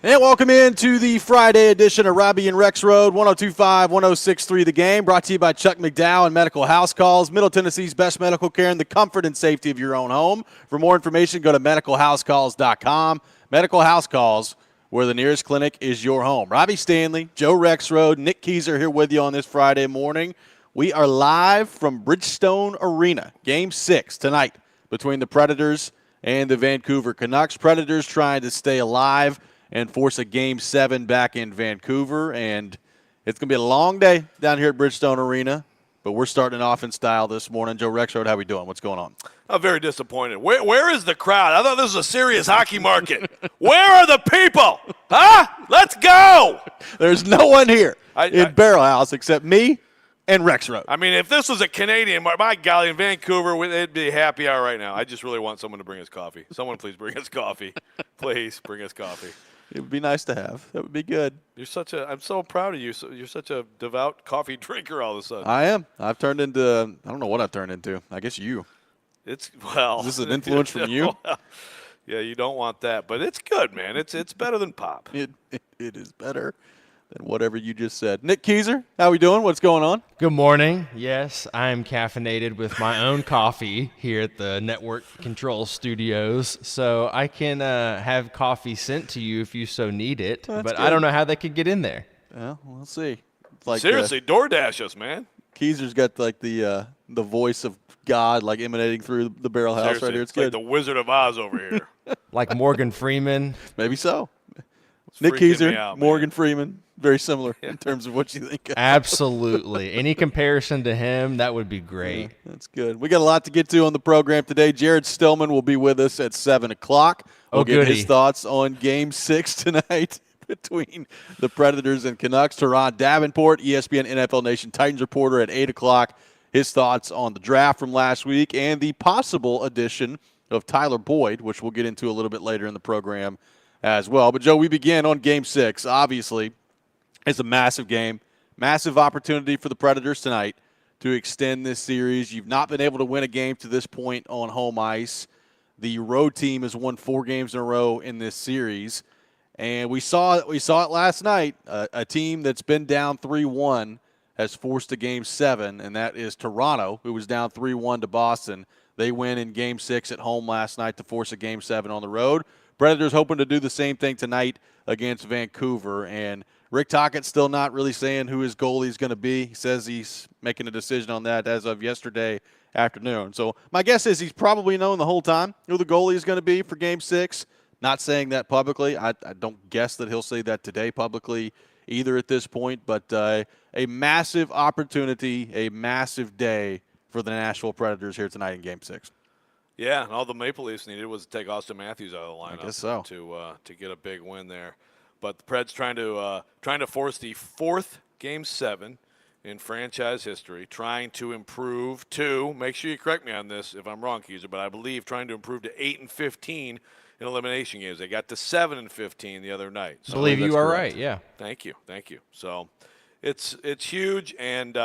And welcome into the Friday edition of Robby and Rexrode, 102.5, 106.3 The Game, brought to you by Chuck McDowell and Medical House Calls, Middle Tennessee's best medical care in the comfort and safety of your own home. For more information, go to medicalhousecalls.com. Medical House Calls, where the nearest clinic is your home. Robby Stanley, Joe Rexrode, Nick Keyser here with you on this Friday morning. We are live from Bridgestone Arena, Game 6 tonight between the Predators and the Vancouver Canucks. Predators trying to stay alive and force a Game 7 back in Vancouver. And it's going to be a long day down here at Bridgestone Arena, but we're starting off in style this morning. Joe Rexrode, how we doing? What's going on? I'm very disappointed. Where is the crowd? I thought this was a serious hockey market. Where are the people? Huh? Let's go! There's no one here in Barrel House except me and Rexrode. I mean, if this was a Canadian, my golly, in Vancouver, it'd be happy hour right now. I just really want someone to bring us coffee. Someone please bring us coffee. Please bring us coffee. It would be nice to have. That would be good. I'm so proud of you. You're such a devout coffee drinker all of a sudden. I am. I've turned into, I don't know what I've turned into. I guess you. Is this an influence from you? Yeah, you don't want that. But it's good, man. It's better than pop. It is better than whatever you just said. Nick Keyser, how we doing? What's going on? Good morning. Yes, I am caffeinated with my own coffee here at the Network Control Studios, so I can have coffee sent to you if you so need it. Well, but good. I don't know how they could get in there. Well, we'll see. It's like, seriously, DoorDash us, man. Keyser's got like the voice of God like emanating through the Barrel House Seriously, right here. It's like good. the Wizard of Oz over here. Like Morgan Freeman. Maybe so. It's Nick freaking Keyser, me out, Morgan man. Freeman, very similar in terms of what you think. Absolutely. Any comparison to him, that would be great. Yeah, that's good. We got a lot to get to on the program today. Jared Stillman will be with us at 7 o'clock. We'll get his thoughts on Game 6 tonight between the Predators and Canucks. Teron Davenport, ESPN NFL Nation Titans reporter at 8 o'clock. His thoughts on the draft from last week and the possible addition of Tyler Boyd, which we'll get into a little bit later in the program as well. But, Joe, we begin on Game 6. Obviously, it's a massive game, massive opportunity for the Predators tonight to extend this series. You've not been able to win a game to this point on home ice. The road team has won 4 games in a row in this series. And we saw it last night. A team that's been down 3-1 has forced a Game 7, and that is Toronto, who was down 3-1 to Boston. They win in Game 6 at home last night to force a Game 7 on the road. Predators hoping to do the same thing tonight against Vancouver. And Rick Tockett's still not really saying who his goalie is going to be. He says he's making a decision on that as of yesterday afternoon. So my guess is he's probably known the whole time who the goalie is going to be for Game 6. Not saying that publicly. I don't guess that he'll say that today publicly either at this point. But a massive opportunity, a massive day for the Nashville Predators here tonight in Game 6. Yeah, and all the Maple Leafs needed was to take Austin Matthews out of the lineup. I guess so. To get a big win there. But the Preds trying to force the 4th Game 7 in franchise history, trying to improve to, make sure you correct me on this if I'm wrong, Keyser, but I believe trying to improve to 8-15 in elimination games. They got to 7-15 the other night. So I believe you are right, yeah. Thank you. So it's huge, and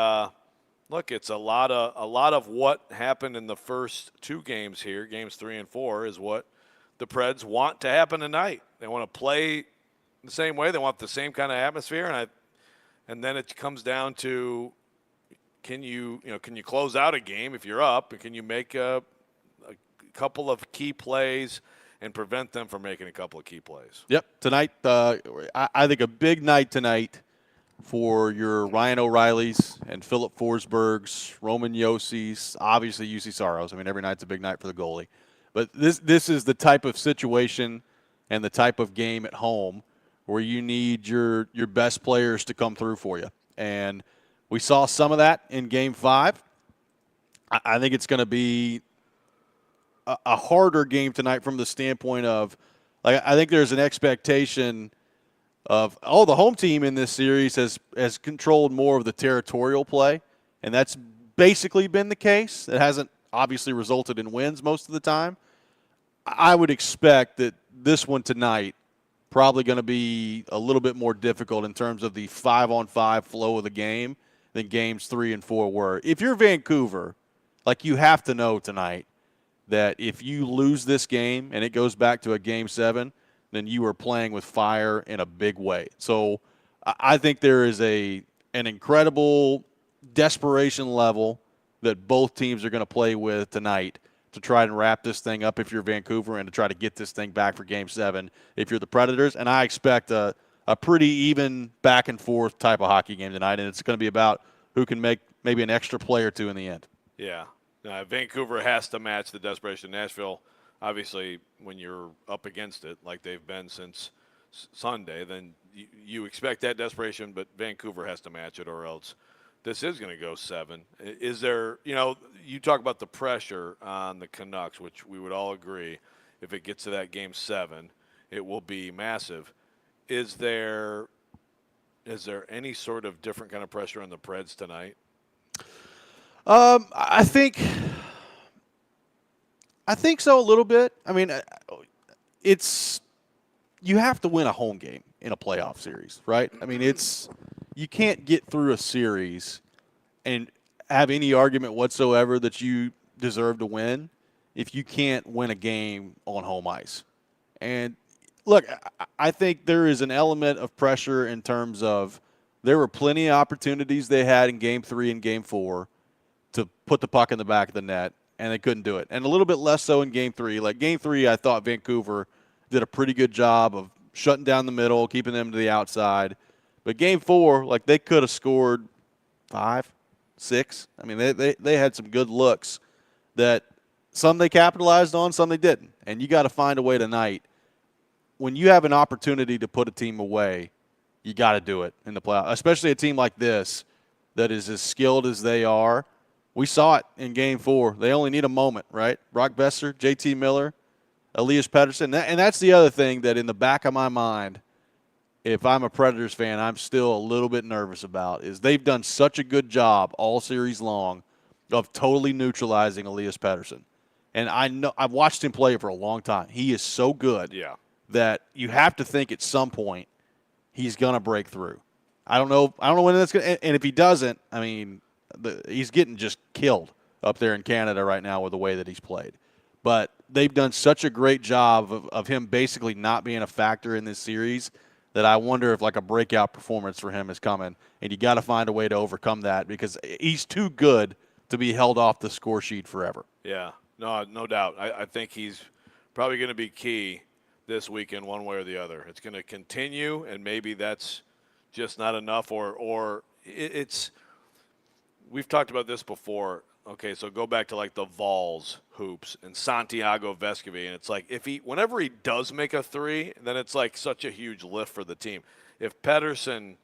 look, it's a lot of what happened in the first 2 games here, games 3 and 4, is what the Preds want to happen tonight. They want to play the same way. They want the same kind of atmosphere, and then it comes down to can you close out a game if you're up, and can you make a couple of key plays and prevent them from making a couple of key plays. Yep, tonight, I think a big night tonight for your Ryan O'Reillys and Philip Forsbergs, Roman Yossi's, obviously UC Saros. I mean, every night's a big night for the goalie. But this is the type of situation and the type of game at home where you need your best players to come through for you. And we saw some of that in Game 5. I think it's going to be a harder game tonight from the standpoint of, like, I think there's an expectation of, the home team in this series has controlled more of the territorial play, and that's basically been the case. It hasn't obviously resulted in wins most of the time. I would expect that this one tonight probably going to be a little bit more difficult in terms of the 5-on-5 flow of the game than games 3 and 4 were. If you're Vancouver, like, you have to know tonight that if you lose this game and it goes back to a Game 7, then you are playing with fire in a big way. So I think there is an incredible desperation level that both teams are going to play with tonight to try and wrap this thing up if you're Vancouver and to try to get this thing back for Game 7 if you're the Predators. And I expect a pretty even back-and-forth type of hockey game tonight, and it's going to be about who can make maybe an extra play or two in the end. Yeah. Vancouver has to match the desperation. Nashville, obviously, when you're up against it like they've been since Sunday, then you expect that desperation, but Vancouver has to match it or else this is going to go 7. Is there, you talk about the pressure on the Canucks, which we would all agree, if it gets to that Game 7, it will be massive. Is there any sort of different kind of pressure on the Preds tonight? I think so a little bit. I mean, you have to win a home game in a playoff series, right? I mean, you can't get through a series and have any argument whatsoever that you deserve to win if you can't win a game on home ice. And look, I think there is an element of pressure in terms of there were plenty of opportunities they had in Game 3 and Game 4 to put the puck in the back of the net, and they couldn't do it. And a little bit less so in Game 3. Like Game 3, I thought Vancouver did a pretty good job of shutting down the middle, keeping them to the outside. But Game 4, like they could have scored 5, 6. I mean, they had some good looks that some they capitalized on, some they didn't. And you got to find a way tonight. When you have an opportunity to put a team away, you got to do it in the playoffs, especially a team like this that is as skilled as they are. We saw it in Game 4. They only need a moment, right? Brock Besser, JT Miller, Elias Pettersson. And that's the other thing that in the back of my mind, if I'm a Predators fan, I'm still a little bit nervous about, is they've done such a good job all series long of totally neutralizing Elias Pettersson. And I know I've watched him play for a long time. He is so good that you have to think at some point he's going to break through. I don't know when that's going to – and if he doesn't, I mean – he's getting just killed up there in Canada right now with the way that he's played. But they've done such a great job of him basically not being a factor in this series that I wonder if like a breakout performance for him is coming. And you got to find a way to overcome that because he's too good to be held off the score sheet forever. Yeah, no doubt. I think he's probably going to be key this weekend one way or the other. It's going to continue, and maybe that's just not enough or it's – we've talked about this before. Okay, so go back to like the Vols hoops and Santiago Vescovi, and it's like whenever he does make a 3, then it's like such a huge lift for the team. If Pettersson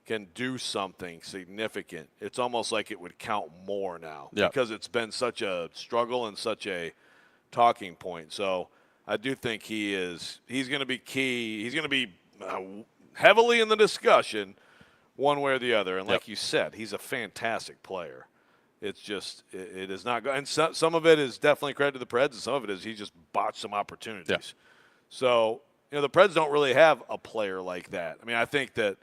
can do something significant, it's almost like it would count more now because it's been such a struggle and such a talking point. So I do think he's going to be key. He's going to be heavily in the discussion one way or the other. And like you said, he's a fantastic player. It's just it is not – and some of it is definitely credit to the Preds, and some of it is he just botched some opportunities. Yeah. So, the Preds don't really have a player like that. I mean, I think that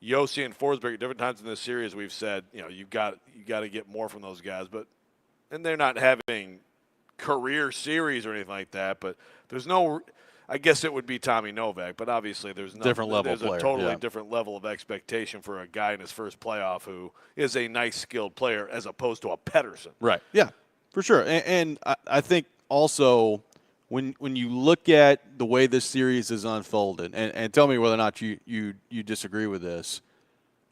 Yossi and Forsberg at different times in this series we've said, you got to get more from those guys. And they're not having career series or anything like that, but there's no – I guess it would be Tommy Novak, but obviously there's a totally different level of expectation for a guy in his first playoff who is a nice, skilled player as opposed to a Pettersson. Right. Yeah, for sure. And I think also when you look at the way this series is unfolded, and tell me whether or not you disagree with this.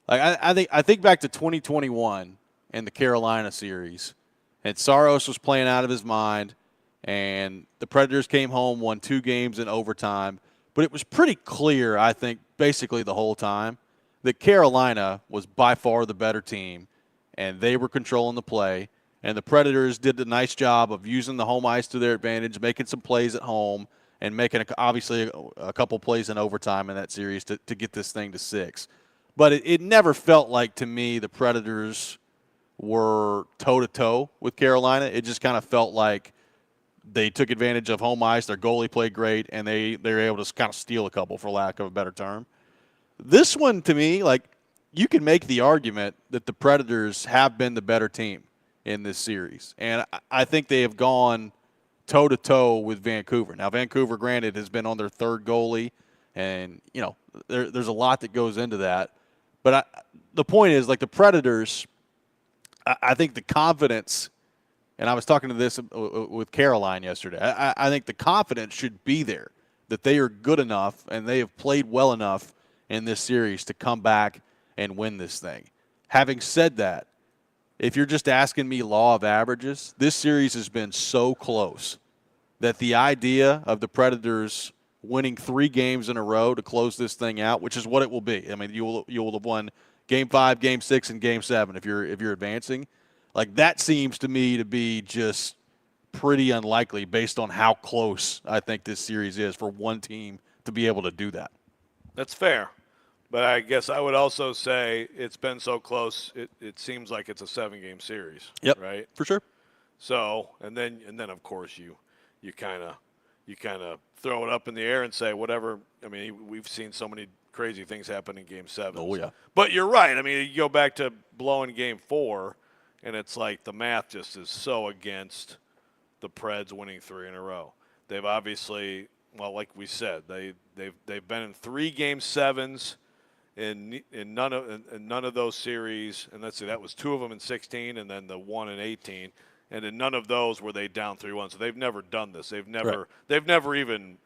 Like I think back to 2021 and the Carolina series, and Saros was playing out of his mind. And the Predators came home, won 2 games in overtime. But it was pretty clear, I think, basically the whole time, that Carolina was by far the better team, and they were controlling the play. And the Predators did a nice job of using the home ice to their advantage, making some plays at home, and making, obviously, a couple plays in overtime in that series to get this thing to 6. But it never felt like, to me, the Predators were toe-to-toe with Carolina. It just kind of felt like they took advantage of home ice. Their goalie played great, and they were able to kind of steal a couple, for lack of a better term. This one, to me, like you can make the argument that the Predators have been the better team in this series. And I think they have gone toe-to-toe with Vancouver. Now, Vancouver, granted, has been on their third goalie, and, there's a lot that goes into that. But the point is, like the Predators, I think the confidence, and I was talking to this with Caroline yesterday, I think the confidence should be there that they are good enough and they have played well enough in this series to come back and win this thing. Having said that, if you're just asking me law of averages, this series has been so close that the idea of the Predators winning 3 games in a row to close this thing out, which is what it will be. I mean, you will have won Game 5, Game 6, and Game 7 if you're advancing. Like, that seems to me to be just pretty unlikely based on how close I think this series is for one team to be able to do that. That's fair. But I guess I would also say it's been so close, it seems like it's a 7-game series. Yep, right? For sure. So, and then of course you kind of throw it up in the air and say whatever. I mean, we've seen so many crazy things happen in Game 7. Oh, yeah. But you're right. I mean, you go back to blowing Game 4, and it's like the math just is so against the Preds winning 3 in a row. They've obviously, well, like we said, they've been in 3 Game 7s. In none of those series, and let's see, that was 2 of them in 16, and then the 1 in 18, and in none of those were they down 3-1. So they've never done this. They've never even,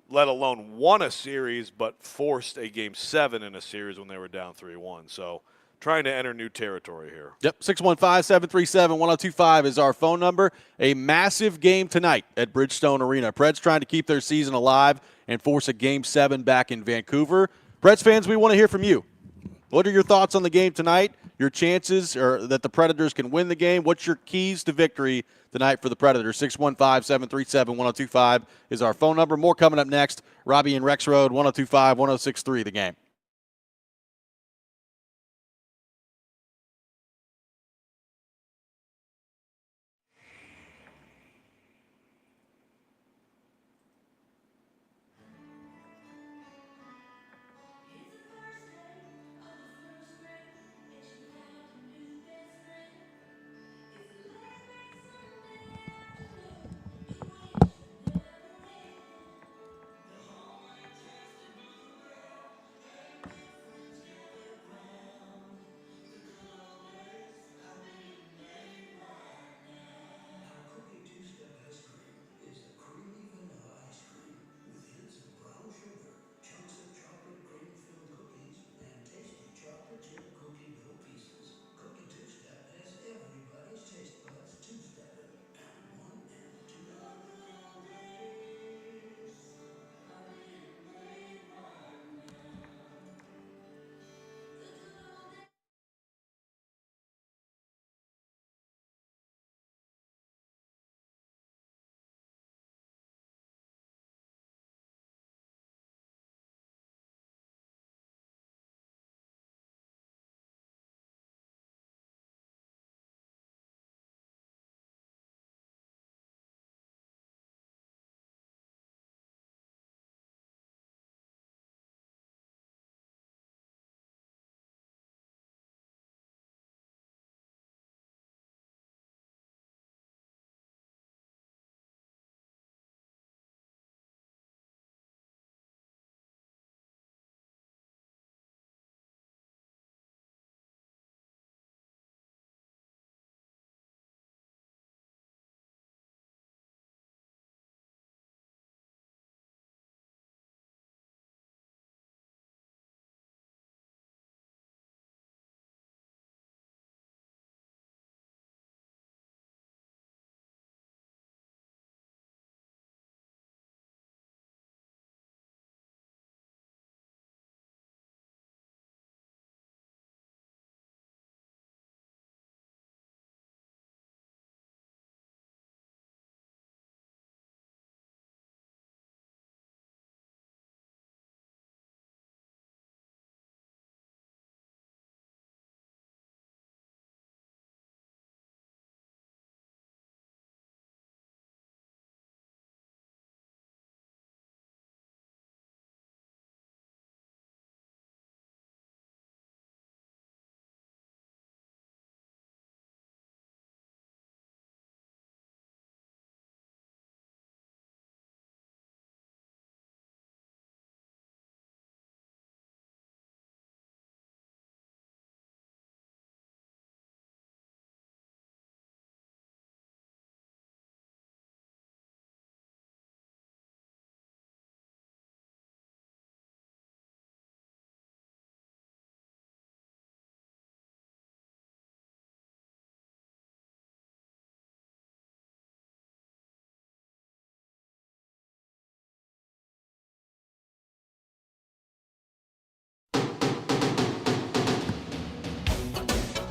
let alone won a series, but forced a Game 7 in a series when they were down 3-1. So trying to enter new territory here. Yep, 615-737-1025 is our phone number. A massive game tonight at Bridgestone Arena. Preds trying to keep their season alive and force a Game 7 back in Vancouver. Preds fans, we want to hear from you. What are your thoughts on the game tonight? Your chances that the Predators can win the game? What's your keys to victory tonight for the Predators? 615-737-1025 is our phone number. More coming up next. Robby and Rexrode, 1025-1063, the game.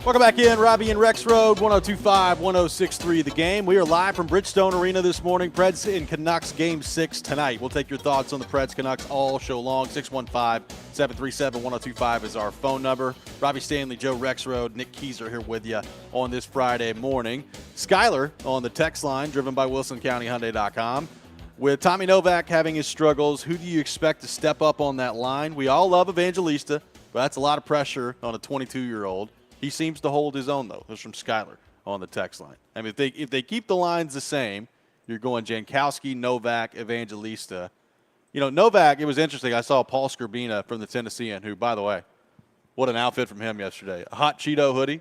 Welcome back in, Robby and Rexrode, 102.5, 106.3 The Game. We are live from Bridgestone Arena this morning. Preds and Canucks Game 6 tonight. We'll take your thoughts on the Preds Canucks all show long. 615-737-1025 is our phone number. Robby Stanley, Joe Rexrode, Nick Keyser here with you on this Friday morning. Skyler on the text line, driven by WilsonCountyHyundai.com. With Tommy Novak having his struggles, who do you expect to step up on that line? We all love Evangelista, but that's a lot of pressure on a 22-year-old. He seems to hold his own, though. This is from Skyler on the text line. I mean, if they keep the lines the same, you're going Jankowski, Novak, Evangelista. You know, Novak, it was interesting. I saw Paul Skrbina from the Tennessean, who, by the way, what an outfit from him yesterday. A hot Cheeto hoodie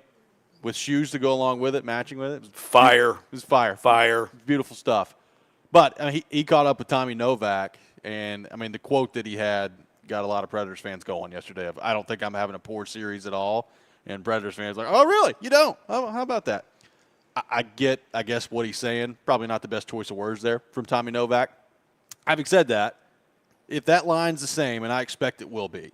with shoes to go along with it, matching with it. Fire. It was fire. Fire. Beautiful stuff. But I mean, he caught up with Tommy Novak, and, I mean, the quote that he had got a lot of Predators fans going yesterday of, I don't think I'm having a poor series at all. And Predators fans are like, oh, really? You don't? How about that? I guess, what he's saying. Probably not the best choice of words there from Tommy Novak. Having said that, if that line's the same, and I expect it will be,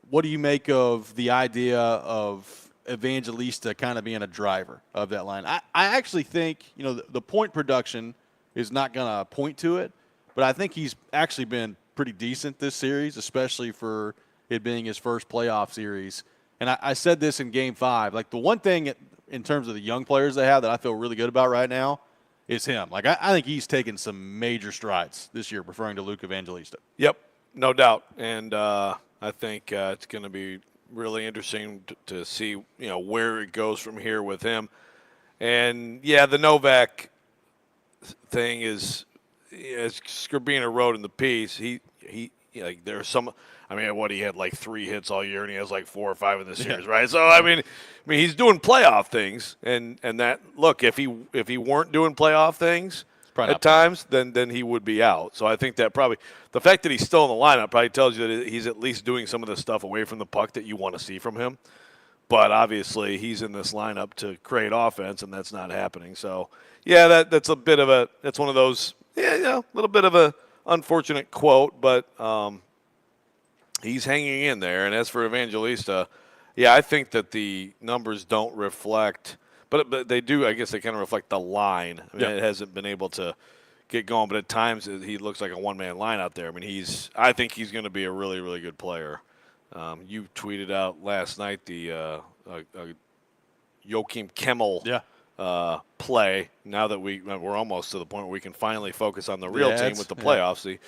what do you make of the idea of Evangelista kind of being a driver of that line? I actually think, you know, the point production is not going to point to it, but I think he's actually been pretty decent this series, especially for it being his first playoff series. And I said this in Game 5. Like, the one thing in terms of the young players they have that I feel really good about right now is him. Like, I think he's taken some major strides this year, referring to Luke Evangelista. Yep, no doubt. And I think it's going to be really interesting to see, you know, where it goes from here with him. And, yeah, the Novak thing is, as Skrbina wrote in the piece, he like, there's some – I mean, he had like 3 hits all year, and he has like 4 or 5 in this series, right? So, I mean, he's doing playoff things, and that, look, if he weren't doing playoff things at times, then he would be out. So I think that probably the fact that he's still in the lineup probably tells you that he's at least doing some of the stuff away from the puck that you want to see from him. But obviously, he's in this lineup to create offense, and that's not happening. So, yeah, that's one of those, a little bit of a unfortunate quote, but he's hanging in there. And as for Evangelista, yeah, I think that the numbers don't reflect, but they do. I guess they kind of reflect the line. I mean, It hasn't been able to get going, but at times he looks like a one-man line out there. I mean, I think he's going to be a really, really good player. You tweeted out last night the Joachim Kemmel play. Now that we're almost to the point where we can finally focus on the real team with the playoffs, the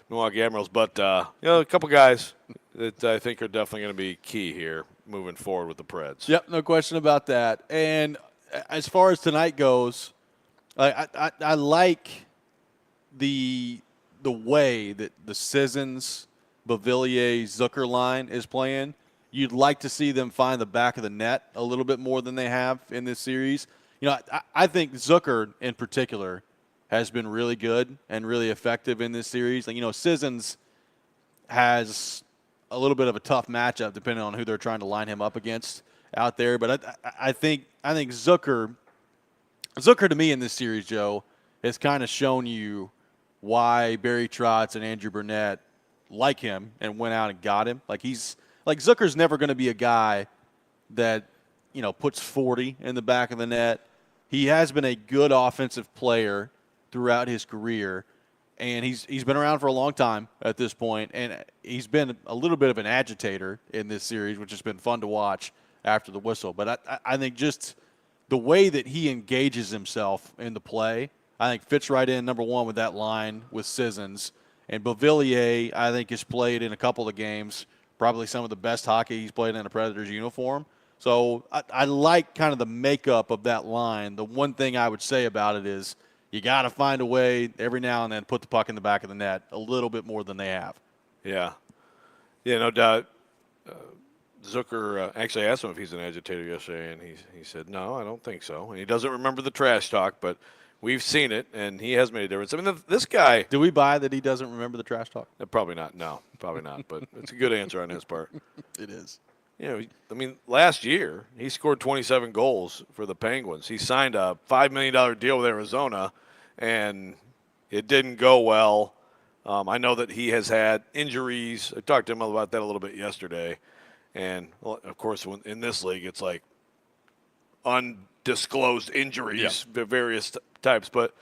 Milwaukee Admirals. But a couple guys that I think are definitely going to be key here moving forward with the Preds. Yep, no question about that. And as far as tonight goes, I like the way that the Sissons, Beauvillier, Zucker line is playing. You'd like to see them find the back of the net a little bit more than they have in this series. You know, I think Zucker in particular has been really good and really effective in this series. And, you know, Sissons has a little bit of a tough matchup depending on who they're trying to line him up against out there. But I think Zucker to me in this series, Joe, has kind of shown you why Barry Trotz and Andrew Burnett like him and went out and got him. Like Zucker's never going to be a guy that, you know, puts 40 in the back of the net. He has been a good offensive player throughout his career, and he's been around for a long time at this point, and he's been a little bit of an agitator in this series, which has been fun to watch after the whistle. But I think just the way that he engages himself in the play, I think fits right in, number one, with that line with Sissons. And Beauvillier, I think, has played in a couple of games, probably some of the best hockey he's played in a Predators uniform. So I like kind of the makeup of that line. The one thing I would say about it is you got to find a way every now and then put the puck in the back of the net a little bit more than they have. Yeah, no doubt. Zucker actually asked him if he's an agitator yesterday, and he said, no, I don't think so. And he doesn't remember the trash talk, but we've seen it, and he has made a difference. I mean, this guy – do we buy that he doesn't remember the trash talk? Probably not. No, probably not. But it's a good answer on his part. It is. You know, I mean, last year he scored 27 goals for the Penguins. He signed a $5 million deal with Arizona, and it didn't go well. I know that he has had injuries. I talked to him about that a little bit yesterday. And, well, of course, in this league, it's like undisclosed injuries, various types. But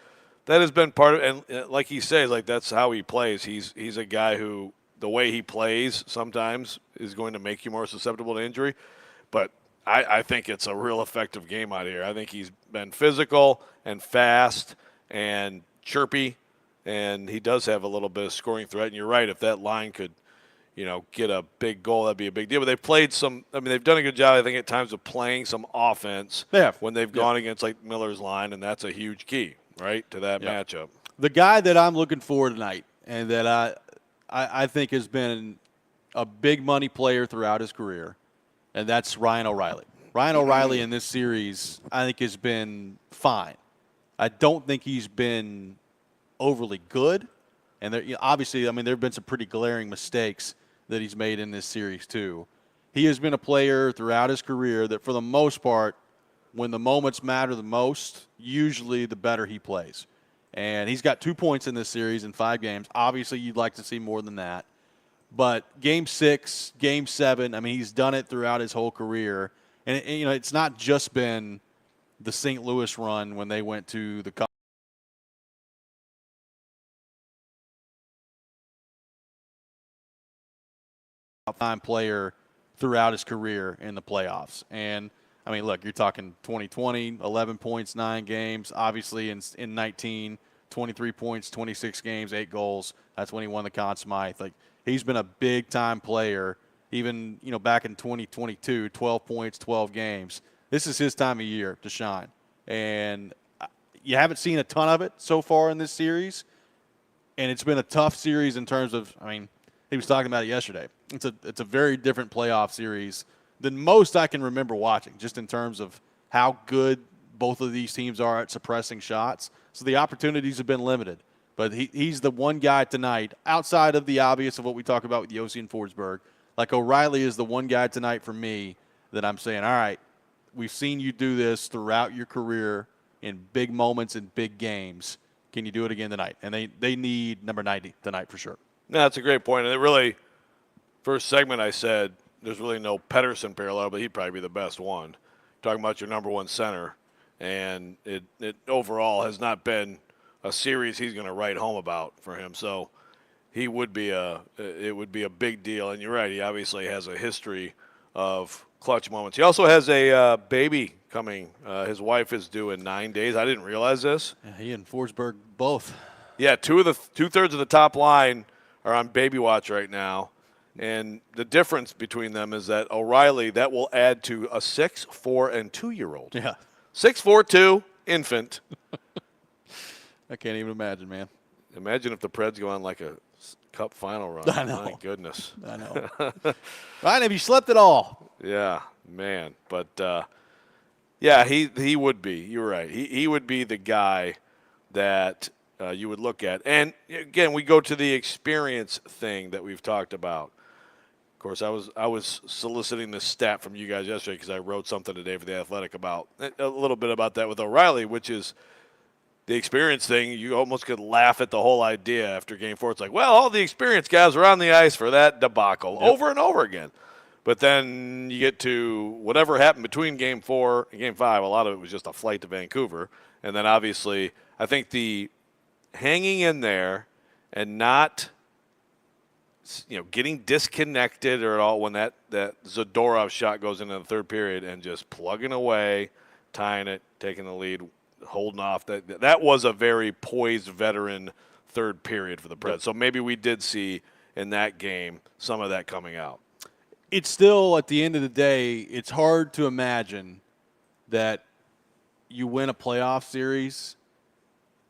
that has been part of, and like he says, like that's how he plays. He's a guy who the way he plays sometimes is going to make you more susceptible to injury. But I think it's a real effective game out here. I think he's been physical and fast and chirpy, and he does have a little bit of scoring threat. And you're right, if that line could, get a big goal, that'd be a big deal. But they've played some. I mean, they've done a good job, I think, at times of playing some offense when they've gone against like Miller's line, and that's a huge key, right, to that matchup. The guy that I'm looking for tonight, and that I think has been a big money player throughout his career, and that's Ryan O'Reilly. Ryan O'Reilly in this series, I think, has been fine. I don't think he's been overly good. And obviously, I mean, there have been some pretty glaring mistakes that he's made in this series too. He has been a player throughout his career that, for the most part, when the moments matter the most, usually the better he plays. And he's got 2 points in this series in 5 games. Obviously, you'd like to see more than that. But Game 6, Game 7, I mean, he's done it throughout his whole career. And it's not just been the St. Louis run when they went to the Cup. Top-time player throughout his career in the playoffs. And, I mean, look, you're talking 2020, 11 points, 9 games. Obviously, in 19, 23 points, 26 games, 8 goals. That's when he won the Conn Smythe. Like, he's been a big-time player. Even, back in 2022, 12 points, 12 games. This is his time of year to shine. And you haven't seen a ton of it so far in this series. And it's been a tough series in terms of, I mean, he was talking about it yesterday. It's a very different playoff series than most I can remember watching, just in terms of how good both of these teams are at suppressing shots. So the opportunities have been limited. But he's the one guy tonight, outside of the obvious of what we talk about with Yossi and Forsberg. Like, O'Reilly is the one guy tonight for me that I'm saying, all right, we've seen you do this throughout your career in big moments and big games. Can you do it again tonight? And they need number 90 tonight for sure. No, that's a great point. And it really, first segment I said there's really no Pettersson parallel, but he'd probably be the best one. Talking about your number one center. And it overall has not been a series he's going to write home about for him. So it would be a big deal. And you're right, he obviously has a history of clutch moments. He also has a baby coming. His wife is due in 9 days. I didn't realize this. Yeah, he and Forsberg both. Yeah, two-thirds of the top line are on baby watch right now. And the difference between them is that O'Reilly, that will add to a 6, 4, and 2-year-old. Yeah. 6, 4, 2, infant. I can't even imagine, man. Imagine if the Preds go on like a Cup final run. I know. My goodness. I know. Ryan, have you slept at all? Yeah, man. But, yeah, he would be. You're right. He would be the guy that you would look at. And, again, we go to the experience thing that we've talked about. Of course, I was soliciting this stat from you guys yesterday because I wrote something today for The Athletic about a little bit about that with O'Reilly, which is the experience thing. You almost could laugh at the whole idea after Game 4. It's like, well, all the experienced guys were on the ice for that debacle over and over again. But then you get to whatever happened between Game 4 and Game 5. A lot of it was just a flight to Vancouver. And then obviously I think the hanging in there and not – getting disconnected or at all when that Zadorov shot goes into the third period and just plugging away, tying it, taking the lead, holding off. That was a very poised veteran third period for the Preds. So maybe we did see in that game some of that coming out. It's still, at the end of the day, it's hard to imagine that you win a playoff series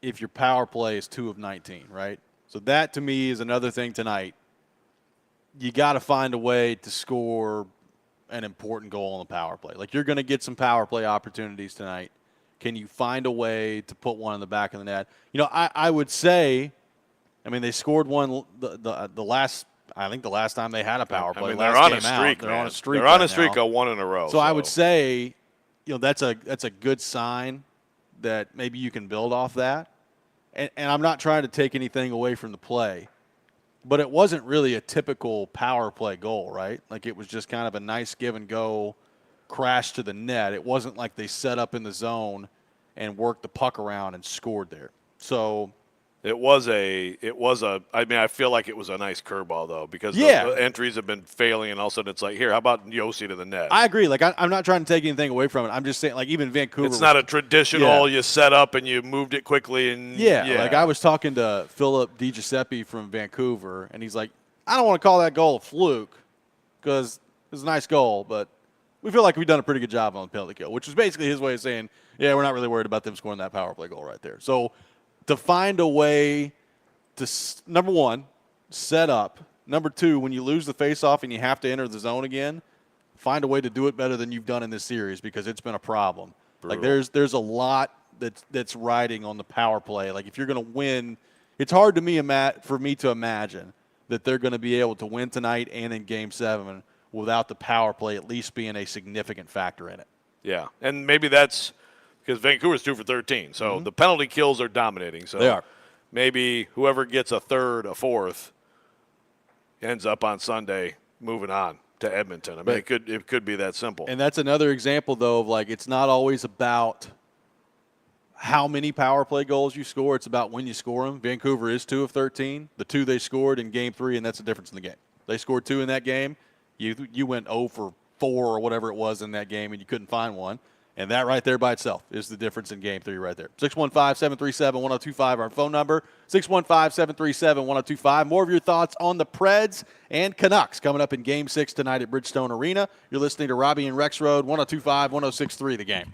if your power play is 2 of 19, right? So that, to me, is another thing tonight. You got to find a way to score an important goal on the power play. Like, you're going to get some power play opportunities tonight. Can you find a way to put one in the back of the net? I would say, I mean, they scored one the last, I think the last time they had a power play. I mean, they're on a streak. They're on a streak. They're on a streak of 1 in a row. So I would say, that's a good sign that maybe you can build off that. And I'm not trying to take anything away from the play. But it wasn't really a typical power play goal, right? Like, it was just kind of a nice give and go crashed to the net. It wasn't like they set up in the zone and worked the puck around and scored there. So I mean, I feel like it was a nice curveball, though, because the entries have been failing, and all of a sudden it's like, here, how about Yossi to the net? I agree. Like, I'm not trying to take anything away from it. I'm just saying, like, even Vancouver. It's not a traditional, you set up and you moved it quickly. And like, I was talking to Philip DiGiuseppe from Vancouver, and he's like, I don't want to call that goal a fluke because it was a nice goal, but we feel like we've done a pretty good job on the penalty kill, which is basically his way of saying, yeah, we're not really worried about them scoring that power play goal right there. So to find a way to, number one, set up. Number two, when you lose the faceoff and you have to enter the zone again, find a way to do it better than you've done in this series because it's been a problem. Brutal. Like there's a lot that's riding on the power play. Like if you're going to win, it's hard for me to imagine that they're going to be able to win tonight and in Game 7 without the power play at least being a significant factor in it. Yeah, and maybe that's because Vancouver's 2 for 13, so the penalty kills are dominating. So they are. Maybe whoever gets a third, a fourth, ends up on Sunday moving on to Edmonton. I mean, it could be that simple. And that's another example, though, of like it's not always about how many power play goals you score. It's about when you score them. Vancouver is 2 of 13. The 2 they scored in Game 3, and that's the difference in the game. They scored 2 in that game. You went 0 for 4 or whatever it was in that game, and you couldn't find one. And that right there by itself is the difference in Game 3 right there. 615-737-1025, our phone number. 615-737-1025. More of your thoughts on the Preds and Canucks coming up in Game 6 tonight at Bridgestone Arena. You're listening to Robby and Rexrode, 1025-1063 The Game.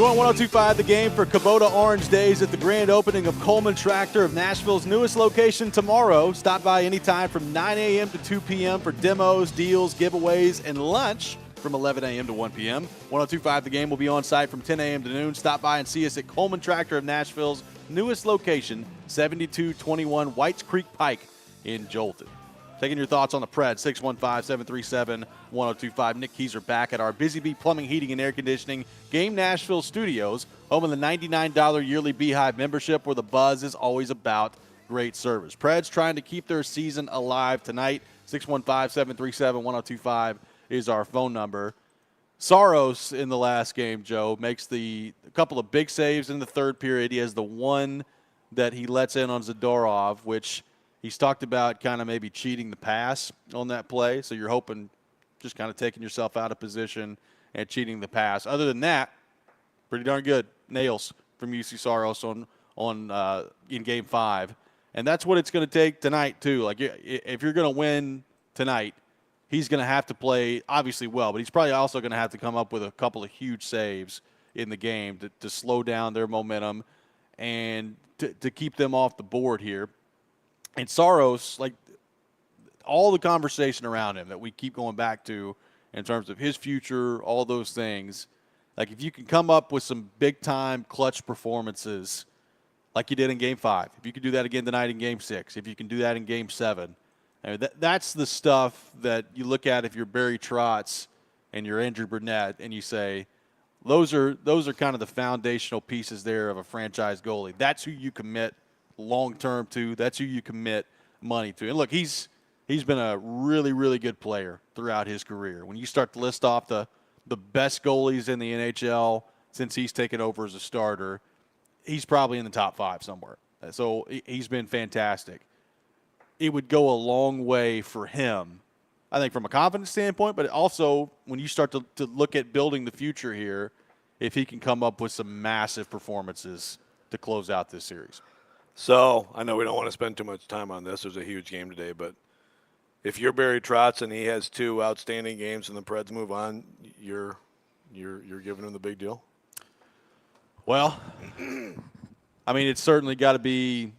Join 102.5 The Game for Kubota Orange Days at the grand opening of Coleman Tractor of Nashville's newest location tomorrow. Stop by anytime from 9 a.m. to 2 p.m. for demos, deals, giveaways, and lunch from 11 a.m. to 1 p.m. 102.5 The Game will be on site from 10 a.m. to noon. Stop by and see us at Coleman Tractor of Nashville's newest location, 7221 Whites Creek Pike in Jolton. Taking your thoughts on the Preds, 615-737-1025. Nick Keyser back at our Busy Bee Plumbing, Heating, and Air Conditioning Game Nashville studios, home of the $99 yearly Beehive membership where the buzz is always about great service. Preds trying to keep their season alive tonight. 615-737-1025 is our phone number. Saros in the last game, Joe, makes a couple of big saves in the third period. He has the one that he lets in on Zadorov, which – he's talked about kind of maybe cheating the pass on that play, so you're hoping just kind of taking yourself out of position and cheating the pass. Other than that, pretty darn good nails from UC Saros in Game 5. And that's what it's going to take tonight, too. Like, if you're going to win tonight, he's going to have to play, obviously, well, but he's probably also going to have to come up with a couple of huge saves in the game to slow down their momentum and to keep them off the board here. And Saros, like all the conversation around him that we keep going back to in terms of his future, all those things, like if you can come up with some big-time clutch performances like you did in Game 5, if you can do that again tonight in Game 6, if you can do that in Game 7, I mean, that's the stuff that you look at if you're Barry Trotz and you're Andrew Burnett and you say, those are kind of the foundational pieces there of a franchise goalie. That's who you commit long-term to. That's who you commit money to. And look, he's been a really, really good player throughout his career. When you start to list off the best goalies in the NHL since he's taken over as a starter, he's probably in the top 5 somewhere. So he's been fantastic. It would go a long way for him, I think, from a confidence standpoint, but also when you start to look at building the future here, if he can come up with some massive performances to close out this series. So I know we don't want to spend too much time on this. There's a huge game today, but if you're Barry Trotz and he has 2 outstanding games and the Preds move on, you're giving him the big deal? Well, I mean, it's certainly got to be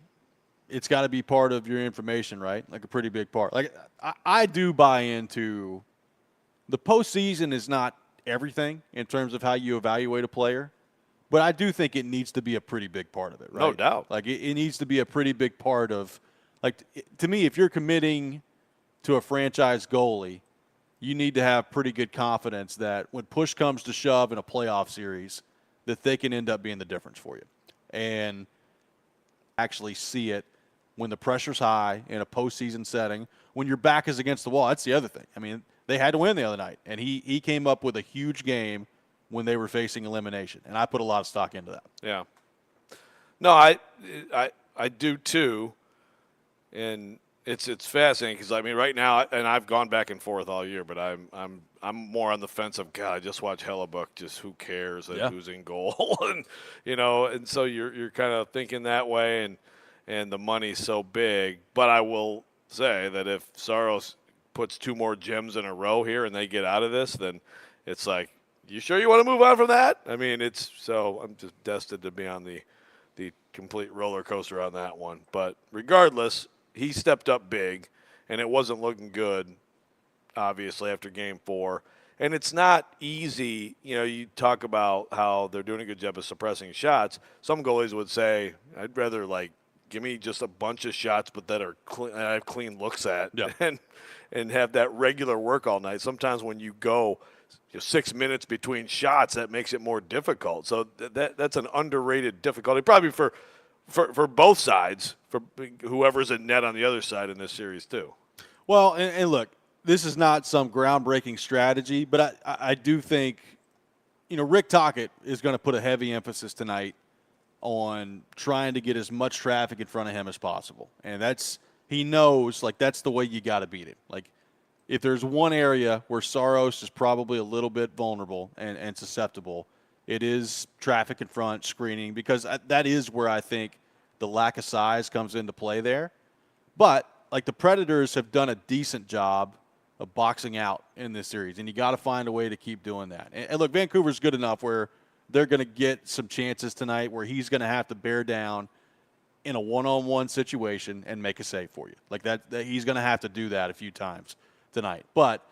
part of your information, right? Like a pretty big part. Like I do buy into the postseason is not everything in terms of how you evaluate a player. But I do think it needs to be a pretty big part of it, right? No doubt. Like, it needs to be a pretty big part of, like, to me, if you're committing to a franchise goalie, you need to have pretty good confidence that when push comes to shove in a playoff series, that they can end up being the difference for you. And actually see it when the pressure's high in a postseason setting, when your back is against the wall. That's the other thing. I mean, they had to win the other night, and he came up with a huge game when they were facing elimination, and I put a lot of stock into that. Yeah. No, I do too, and it's fascinating because I mean right now, and I've gone back and forth all year, but I'm more on the fence of God. I just watch Hellebuck. Just who cares who's in goal, and and so you're kind of thinking that way, and the money's so big. But I will say that if Saros puts 2 more gems in a row here and they get out of this, then it's like, you sure you want to move on from that? I mean, I'm just destined to be on the complete roller coaster on that one. But regardless, he stepped up big, and it wasn't looking good, obviously, after Game 4. And it's not easy. You talk about how they're doing a good job of suppressing shots. Some goalies would say, I'd rather, give me just a bunch of shots, but that are I have clean looks at, and have that regular work all night. Sometimes when you go 6 minutes between shots, that makes it more difficult. So that's an underrated difficulty, probably for both sides, for whoever's in net on the other side in this series too. Well, and look, this is not some groundbreaking strategy, but I do think, Rick Tocchet is going to put a heavy emphasis tonight on trying to get as much traffic in front of him as possible. And he knows, that's the way you got to beat him. If there's one area where Saros is probably a little bit vulnerable and susceptible, it is traffic in front, screening, because that is where I think the lack of size comes into play there. But, the Predators have done a decent job of boxing out in this series, and you got to find a way to keep doing that. And look, Vancouver's good enough where they're going to get some chances tonight where he's going to have to bear down in a one-on-one situation and make a save for you. Like that he's going to have to do that a few times tonight. But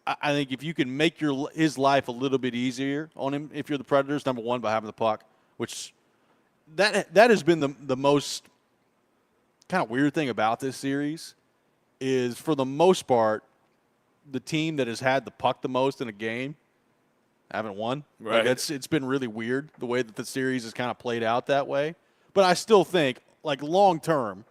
I think if you can make his life a little bit easier on him, if you're the Predators, number one, by having the puck, which that has been the most kind of weird thing about this series is, for the most part, the team that has had the puck the most in a game haven't won. Right. Like it's been really weird the way that the series has kind of played out that way. But I still think, like, long term,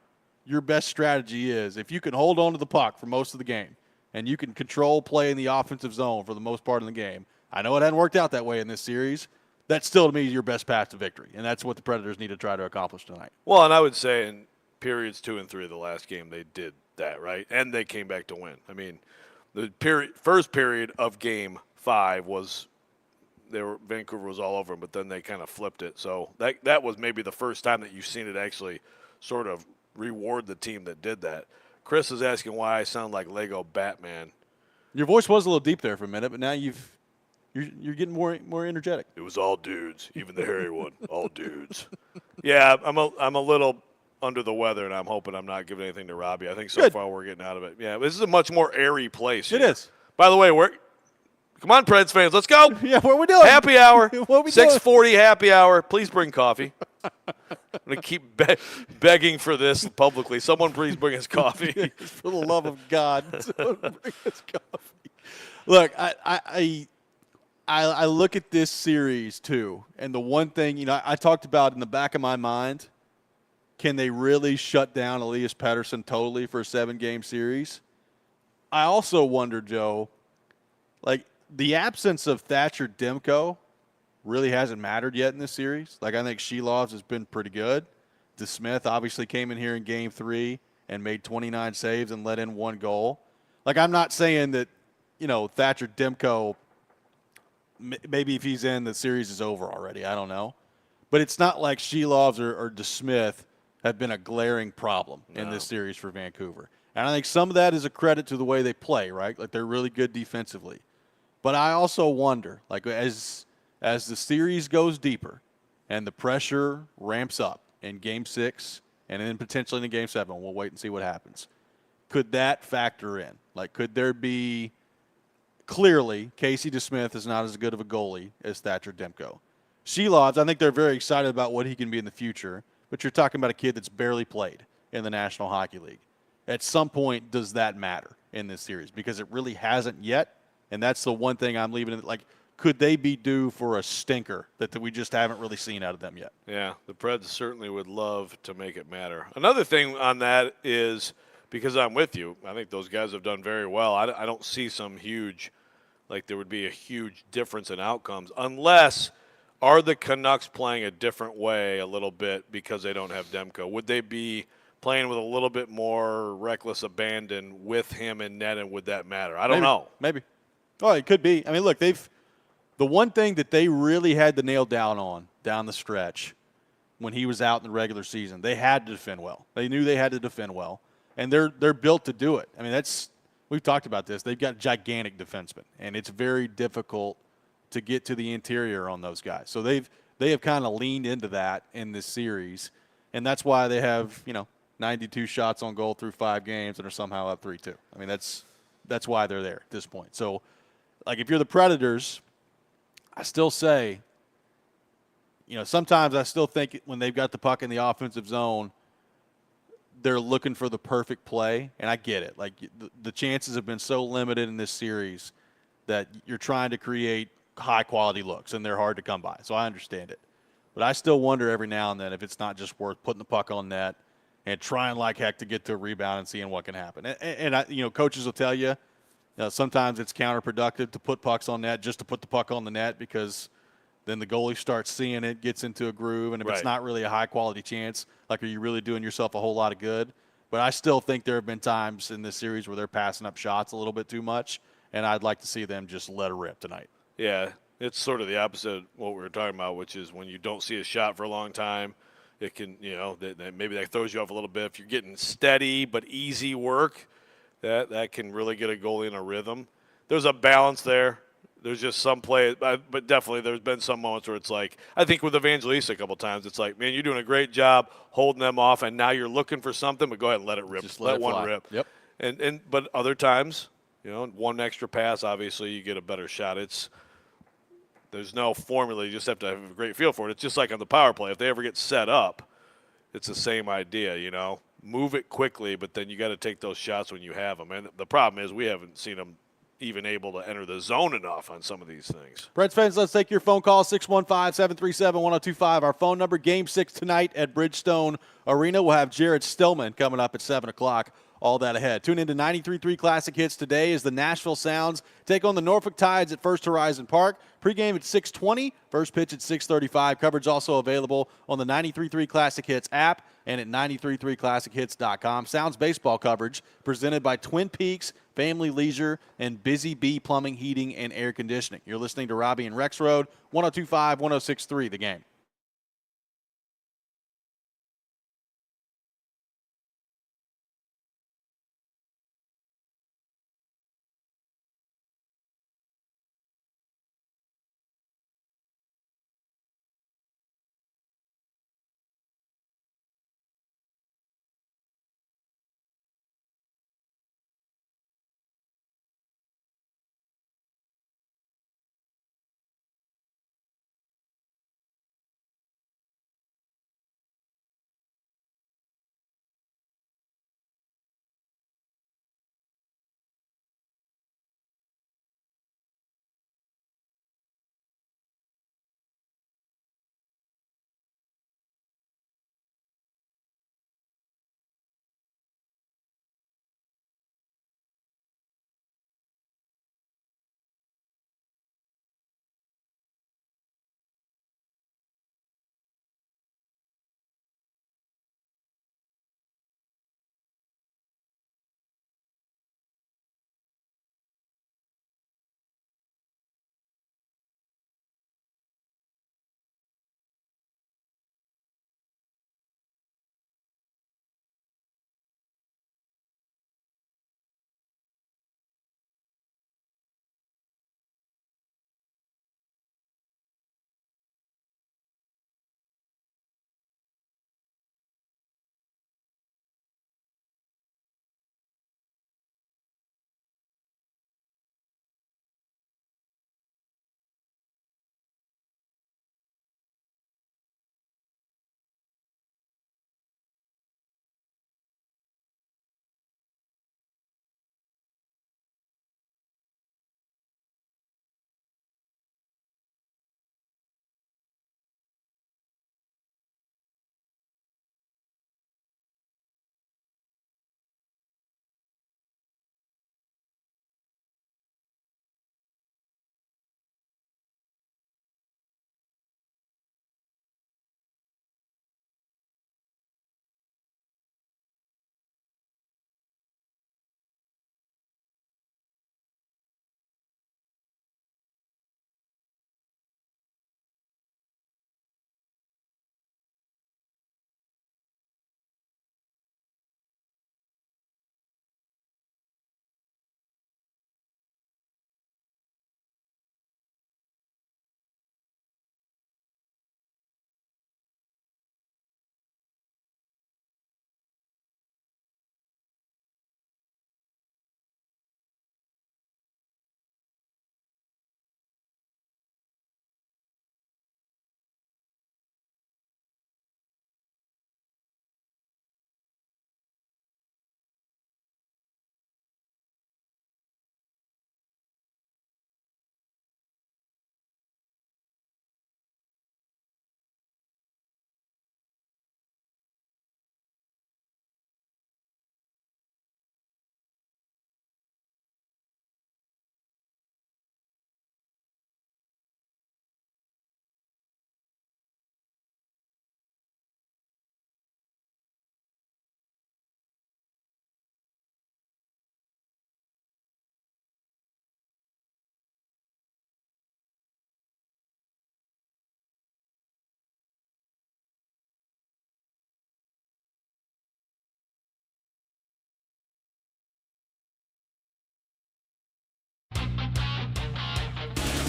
your best strategy is if you can hold on to the puck for most of the game and you can control play in the offensive zone for the most part of the game. I know it hadn't worked out that way in this series. That's still, to me, your best path to victory, and that's what the Predators need to try to accomplish tonight. Well, and I would say in periods 2 and 3 of the last game, they did that, right? And they came back to win. I mean, the first period of Game 5 was Vancouver was all over them, but then they kind of flipped it. So that was maybe the first time that you've seen it actually sort of reward the team that did that. Chris is asking why I sound like Lego Batman. Your voice was a little deep there for a minute, but now you're getting more energetic. It was all dudes, even the hairy one, all dudes. Yeah, I'm a little under the weather, and I'm hoping I'm not giving anything to Robby. I think so far we're getting out of it. Yeah, this is a much more airy place. It here. is. By the way, come on, Preds fans, let's go. Yeah, what are we doing? Happy hour. What are we doing? 6:40 happy hour. Please bring coffee. I'm going to keep begging for this publicly. Someone please bring us coffee. For the love of God, someone bring us coffee. Look, I look at this series too, and the one thing, I talked about in the back of my mind, can they really shut down Elias Pettersson totally for a 7-game series? I also wonder, Joe, like, the absence of Thatcher Demko really hasn't mattered yet in this series. Like, I think Shelovs has been pretty good. DeSmith obviously came in here in Game 3 and made 29 saves and let in 1 goal. Like, I'm not saying that, Thatcher Demko, maybe if he's in, the series is over already. I don't know. But it's not like Shelovs or DeSmith have been a glaring problem in this series for Vancouver. And I think some of that is a credit to the way they play, right? Like, they're really good defensively. But I also wonder, like, as the series goes deeper and the pressure ramps up in Game 6 and then potentially in Game 7, we'll wait and see what happens, could that factor in? Like, could there be – clearly, Casey DeSmith is not as good of a goalie as Thatcher Demko. Shelovs, I think they're very excited about what he can be in the future, but you're talking about a kid that's barely played in the National Hockey League. At some point, does that matter in this series? Because it really hasn't yet. And that's the one thing I'm leaving it. Like, could they be due for a stinker that we just haven't really seen out of them yet? Yeah, the Preds certainly would love to make it matter. Another thing on that is, because I'm with you, I think those guys have done very well. I don't see some huge, like there would be a huge difference in outcomes unless are the Canucks playing a different way a little bit because they don't have Demko? Would they be playing with a little bit more reckless abandon with him in net, and would that matter? I don't know. Maybe. Oh, it could be. I mean, look, the one thing that they really had to nail down the stretch when he was out in the regular season, they had to defend well. They knew they had to defend well, and they're built to do it. I mean, we've talked about this. They've got gigantic defensemen, and it's very difficult to get to the interior on those guys. So they have kind of leaned into that in this series, and that's why they have 92 shots on goal through 5 games and are somehow up 3-2. I mean, that's why they're there at this point. So, like, if you're the Predators, I still say, sometimes I still think when they've got the puck in the offensive zone, they're looking for the perfect play, and I get it. Like, the chances have been so limited in this series that you're trying to create high-quality looks, and they're hard to come by. So I understand it. But I still wonder every now and then if it's not just worth putting the puck on net and trying like heck to get to a rebound and seeing what can happen. And coaches will tell you, sometimes it's counterproductive to put pucks on net just to put the puck on the net because then the goalie starts seeing it, gets into a groove, and if it's not really a high-quality chance, like, are you really doing yourself a whole lot of good? But I still think there have been times in this series where they're passing up shots a little bit too much, and I'd like to see them just let it rip tonight. Yeah, it's sort of the opposite of what we were talking about, which is when you don't see a shot for a long time, it can, maybe that throws you off a little bit. If you're getting steady but easy work, that can really get a goalie in a rhythm. There's a balance there. There's just some play, but definitely there's been some moments where it's like, I think with Evangelista a couple times, it's like, man, you're doing a great job holding them off, and now you're looking for something, but go ahead and let it rip. Just let it one fly. rip. Yep. But other times, one extra pass, obviously you get a better shot. There's no formula. You just have to have a great feel for it. It's just like on the power play. If they ever get set up, it's the same idea, Move it quickly, but then you got to take those shots when you have them. And the problem is we haven't seen them even able to enter the zone enough on some of these things. Preds fans, let's take your phone call, 615-737-1025. Our phone number, Game 6 tonight at Bridgestone Arena. We'll have Jared Stillman coming up at 7 o'clock. All that ahead. Tune into 93.3 Classic Hits today as the Nashville Sounds take on the Norfolk Tides at First Horizon Park. Pre-game at 6:20, first pitch at 6:35. Coverage also available on the 93.3 Classic Hits app and at 933classichits.com. Sounds baseball coverage presented by Twin Peaks Family Leisure and Busy Bee Plumbing, Heating, and Air Conditioning. You're listening to Robby and Rexrode, 102.5, 106.3 The Game.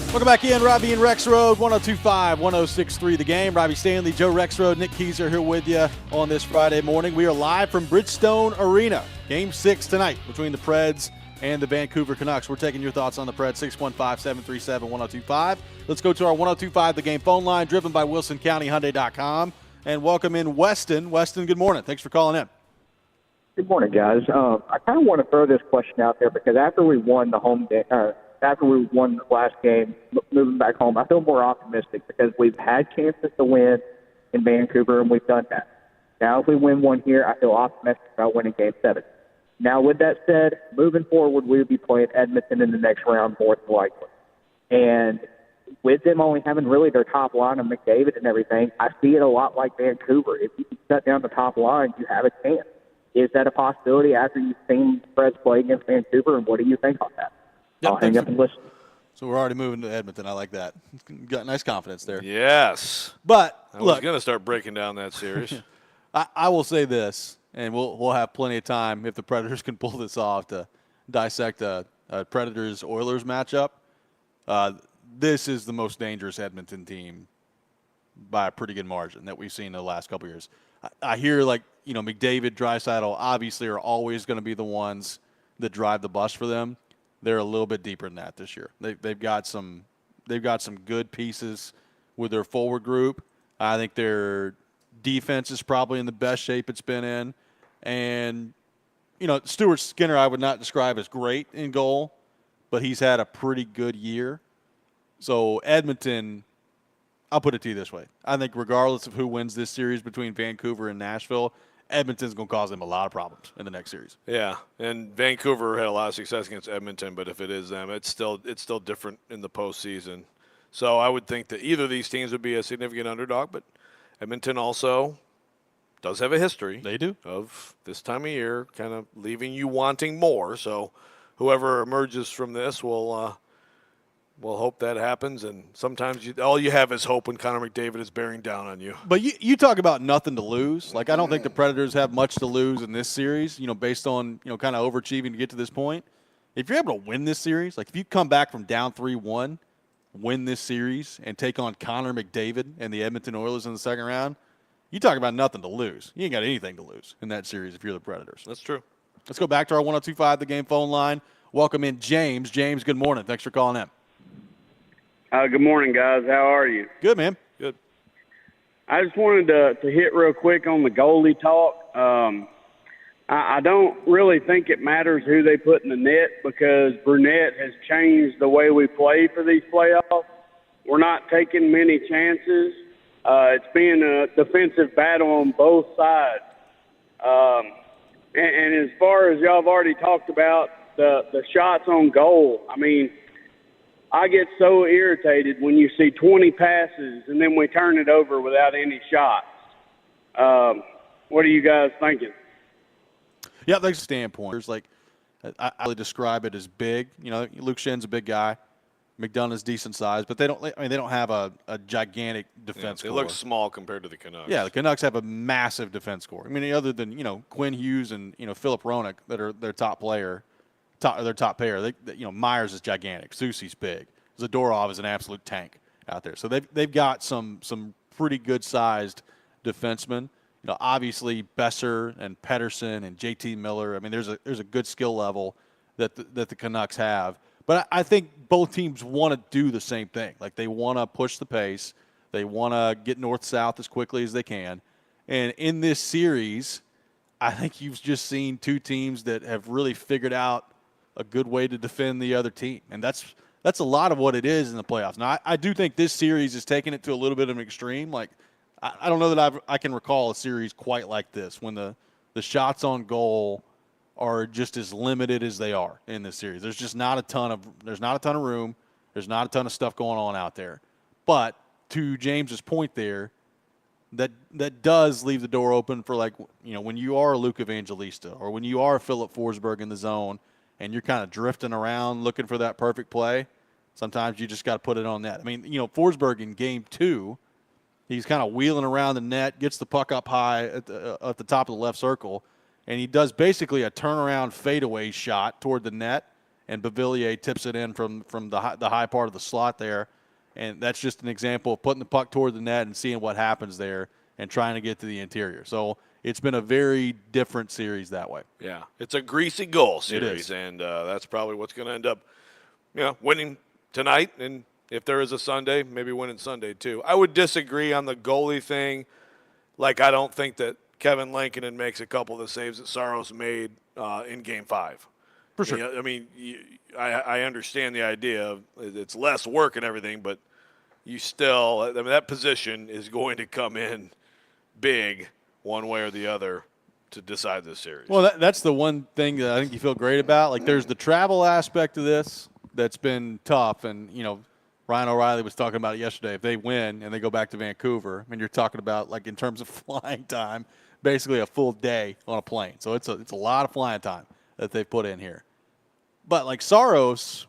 Welcome back in, Robby and Rexrode, 102.5, 106.3 The Game. Robbie Stanley, Joe Rexrode, Nick Keyser here with you on this Friday morning. We are live from Bridgestone Arena. Game 6 tonight between the Preds and the Vancouver Canucks. We're taking your thoughts on the Preds, 615-737-1025. Let's go to our 102.5 The Game phone line, driven by WilsonCountyHyundai.com. And welcome in Weston. Weston, good morning. Thanks for calling in. Good morning, guys. I kind of want to throw this question out there because after we won the after we won the last game, moving back home, I feel more optimistic because we've had chances to win in Vancouver, and we've done that. Now, if we win one here, I feel optimistic about winning Game 7. Now, with that said, moving forward, we will be playing Edmonton in the next round more than likely. And with them only having really their top line of McDavid and everything, I see it a lot like Vancouver. If you can shut down the top line, you have a chance. Is that a possibility after you've seen Preds play against Vancouver, and what do you think on that? Yep, I'll hang up and listen. So we're already moving to Edmonton. I like that. Got nice confidence there. Yes. But I was going to start breaking down that series. I will say this, and we'll have plenty of time if the Predators can pull this off to dissect a Predators-Oilers matchup. This is the most dangerous Edmonton team by a pretty good margin that we've seen in the last couple of years. I hear, McDavid, Draisaitl obviously are always going to be the ones that drive the bus for them. They're a little bit deeper than that this year. They've got some good pieces with their forward group. I think their defense is probably in the best shape it's been in. And, Stuart Skinner I would not describe as great in goal, but he's had a pretty good year. So Edmonton, I'll put it to you this way. I think regardless of who wins this series between Vancouver and Nashville, Edmonton's going to cause them a lot of problems in the next series. Yeah, and Vancouver had a lot of success against Edmonton, but if it is them, it's still different in the postseason. So I would think that either of these teams would be a significant underdog, but Edmonton also does have a history. They do. Of this time of year kind of leaving you wanting more. So whoever emerges from this will hope that happens, and sometimes all you have is hope when Connor McDavid is bearing down on you. But you talk about nothing to lose. I don't think the Predators have much to lose in this series, based on, kind of overachieving to get to this point. If you're able to win this series, if you come back from down 3-1, win this series, and take on Connor McDavid and the Edmonton Oilers in the second round, you talk about nothing to lose. You ain't got anything to lose in that series if you're the Predators. That's true. Let's go back to our 102.5 The Game phone line. Welcome in James. James, good morning. Thanks for calling in. Good morning, guys. How are you? Good, man. Good. I just wanted to hit real quick on the goalie talk. I don't really think it matters who they put in the net because Burnett has changed the way we play for these playoffs. We're not taking many chances. It's been a defensive battle on both sides. And as far as y'all have already talked about the shots on goal, I get so irritated when you see 20 passes and then we turn it over without any shots. What are you guys thinking? Yeah, there's standpoint. There's I really describe it as big. Luke Schen's a big guy. McDonough's decent size, but they don't have a gigantic defense core. They look small compared to the Canucks. Yeah, the Canucks have a massive defense core. Other than Quinn Hughes and Philip Roenick that are their top player. Their top pair. Myers is gigantic. Soucy's big. Zadorov is an absolute tank out there. So they've got some pretty good sized defensemen. Obviously Besser and Pettersson and JT Miller. There's a good skill level that the Canucks have. But I think both teams want to do the same thing. They want to push the pace. They want to get north-south as quickly as they can. And in this series, I think you've just seen two teams that have really figured out a good way to defend the other team. And that's a lot of what it is in the playoffs. Now, I do think this series is taking it to a little bit of an extreme. I don't know that I can recall a series quite like this when the shots on goal are just as limited as they are in this series. There's not a ton of room. There's not a ton of stuff going on out there. But to James's point there, that does leave the door open for when you are a Luke Evangelista or when you are Philip Forsberg in the zone and you're kind of drifting around looking for that perfect play, sometimes you just got to put it on net. Forsberg in Game 2, he's kind of wheeling around the net, gets the puck up high at the top of the left circle, and he does basically a turnaround fadeaway shot toward the net, and Bavillier tips it in from the high part of the slot there. And that's just an example of putting the puck toward the net and seeing what happens there and trying to get to the interior. So it's been a very different series that way. Yeah, it's a greasy goal series, It is. and that's probably what's going to end up, winning tonight. And if there is a Sunday, maybe winning Sunday too. I would disagree on the goalie thing. Like, I don't think that Kevin Lankinen makes a couple of the saves that Saros made in Game 5. For sure. I mean, I understand the idea of it's less work and everything, but you still, I mean, that position is going to come in big one way or the other to decide this series. Well, that's the one thing that I think you feel great about. Like, there's the travel aspect of this that's been tough, and Ryan O'Reilly was talking about it yesterday. If they win and they go back to Vancouver, I mean, you're talking about, like, in terms of flying time, basically a full day on a plane. So it's a lot of flying time that they've put in here. But, like, Saros,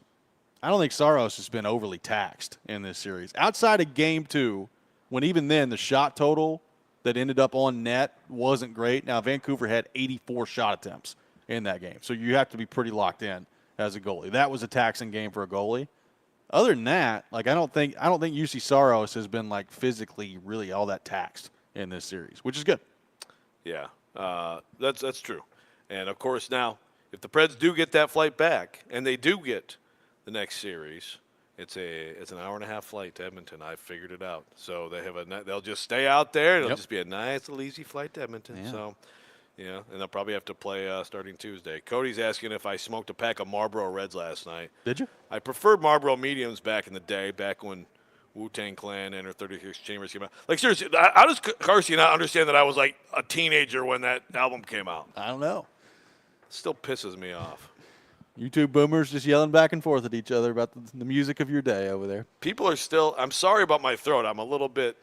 I don't think Saros has been overly taxed in this series. Outside of Game 2, when even then the shot total that ended up on net wasn't great. Now, Vancouver had 84 shot attempts in that game. So you have to be pretty locked in as a goalie. That was a taxing game for a goalie. Other than that, like, I don't think UC Saros has been, like, physically really all that taxed in this series, which is good. Yeah, that's true. And, of course, now, if the Preds do get that flight back, and they do get the next series, it's an hour-and-a-half flight to Edmonton. I figured it out. So they'll just stay out there. It'll just be a nice little easy flight to Edmonton. Yeah. So, and they'll probably have to play starting Tuesday. Cody's asking if I smoked a pack of Marlboro Reds last night. Did you? I preferred Marlboro Mediums back in the day, back when Wu-Tang Clan and Enter 36 Chambers came out. Like, seriously, how does Carsey not understand that I was, like, a teenager when that album came out? I don't know. Still pisses me off. You two boomers just yelling back and forth at each other about the music of your day over there. People are still. I'm sorry about my throat. I'm a little bit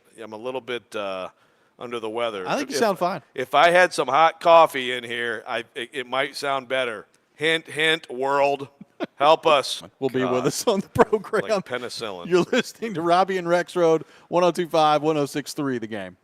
under the weather. I think you sound fine. If I had some hot coffee in here, it might sound better. Hint, hint, world, help us. Will be with us on the program. Like penicillin. You're listening to Robby and Rexrode, 102.5, 106.3 The Game.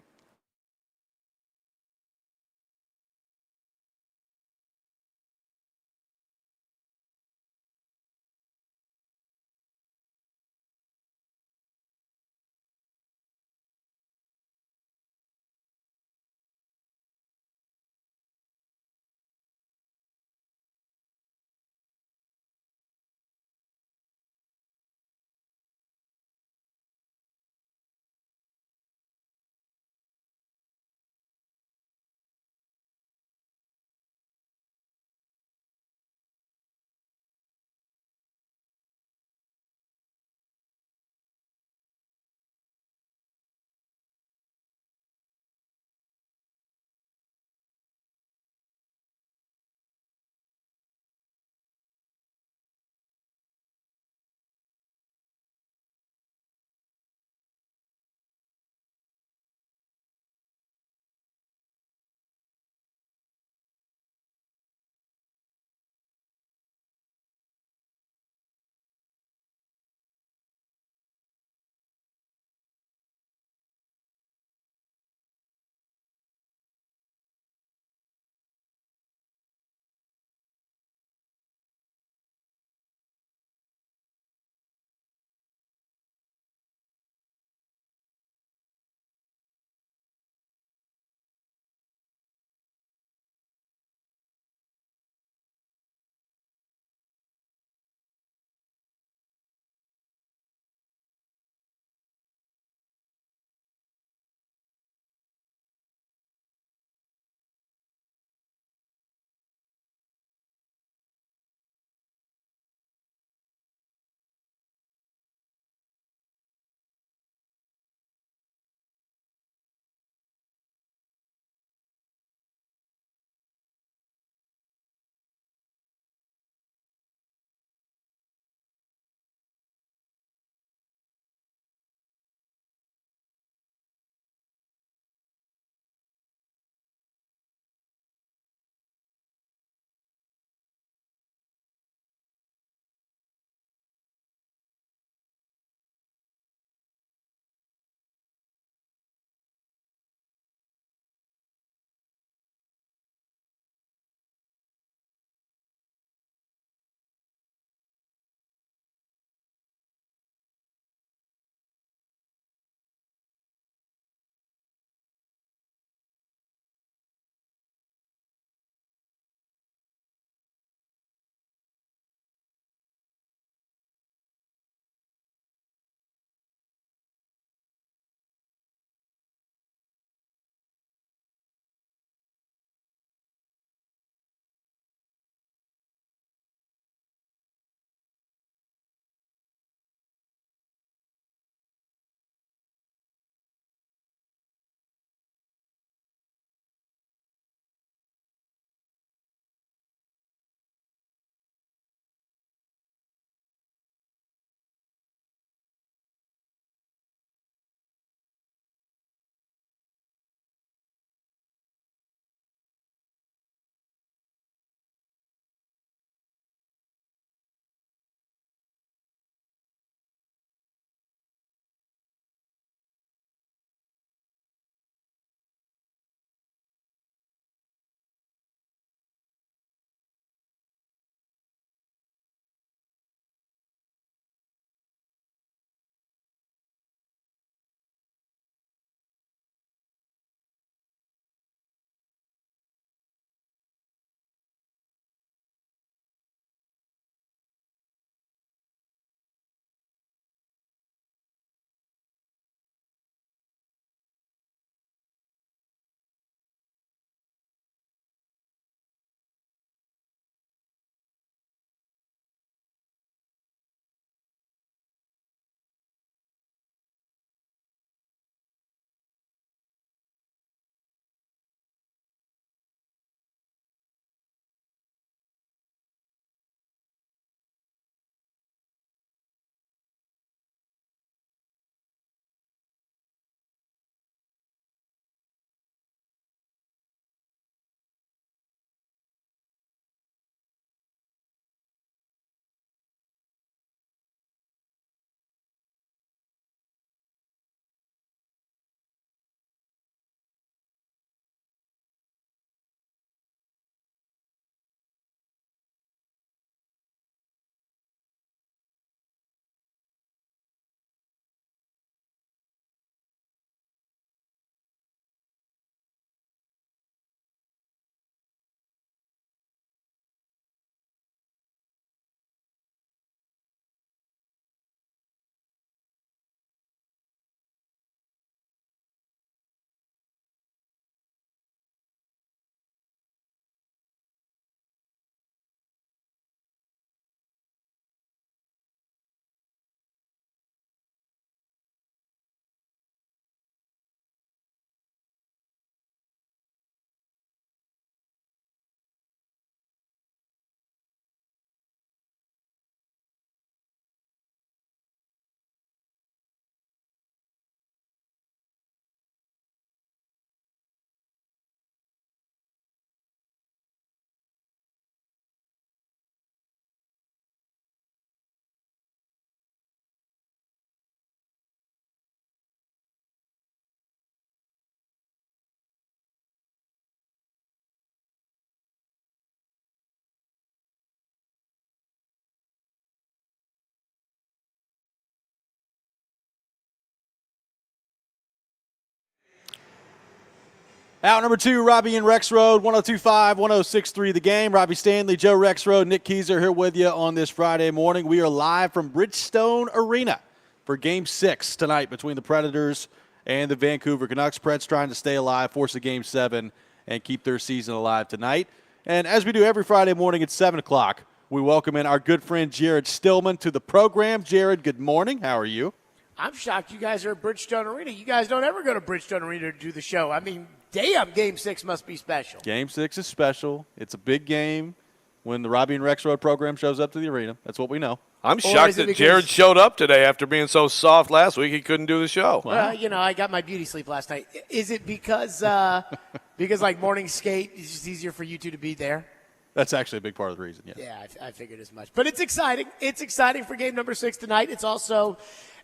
Out number 2, Robby and Rexrode, 102.5, 106.3 The Game. Robbie Stanley, Joe Rexrode, Nick Keyser here with you on this Friday morning. We are live from Bridgestone Arena for Game 6 tonight between the Predators and the Vancouver Canucks. Preds trying to stay alive, force a Game 7, and keep their season alive tonight. And as we do every Friday morning at 7 o'clock, we welcome in our good friend Jared Stillman to the program. Jared, good morning. How are you? I'm shocked you guys are at Bridgestone Arena. You guys don't ever go to Bridgestone Arena to do the show. I mean, damn, Game 6 must be special. Game 6 is special. It's a big game when the Robby and Rexrode program shows up to the arena. That's what we know. I'm shocked that Jared showed up today after being so soft last week he couldn't do the show. I got my beauty sleep last night. Is it because like morning skate, it's just easier for you two to be there? That's actually a big part of the reason, yes. Yeah, I figured as much. But it's exciting. It's exciting for game number 6 tonight. It's also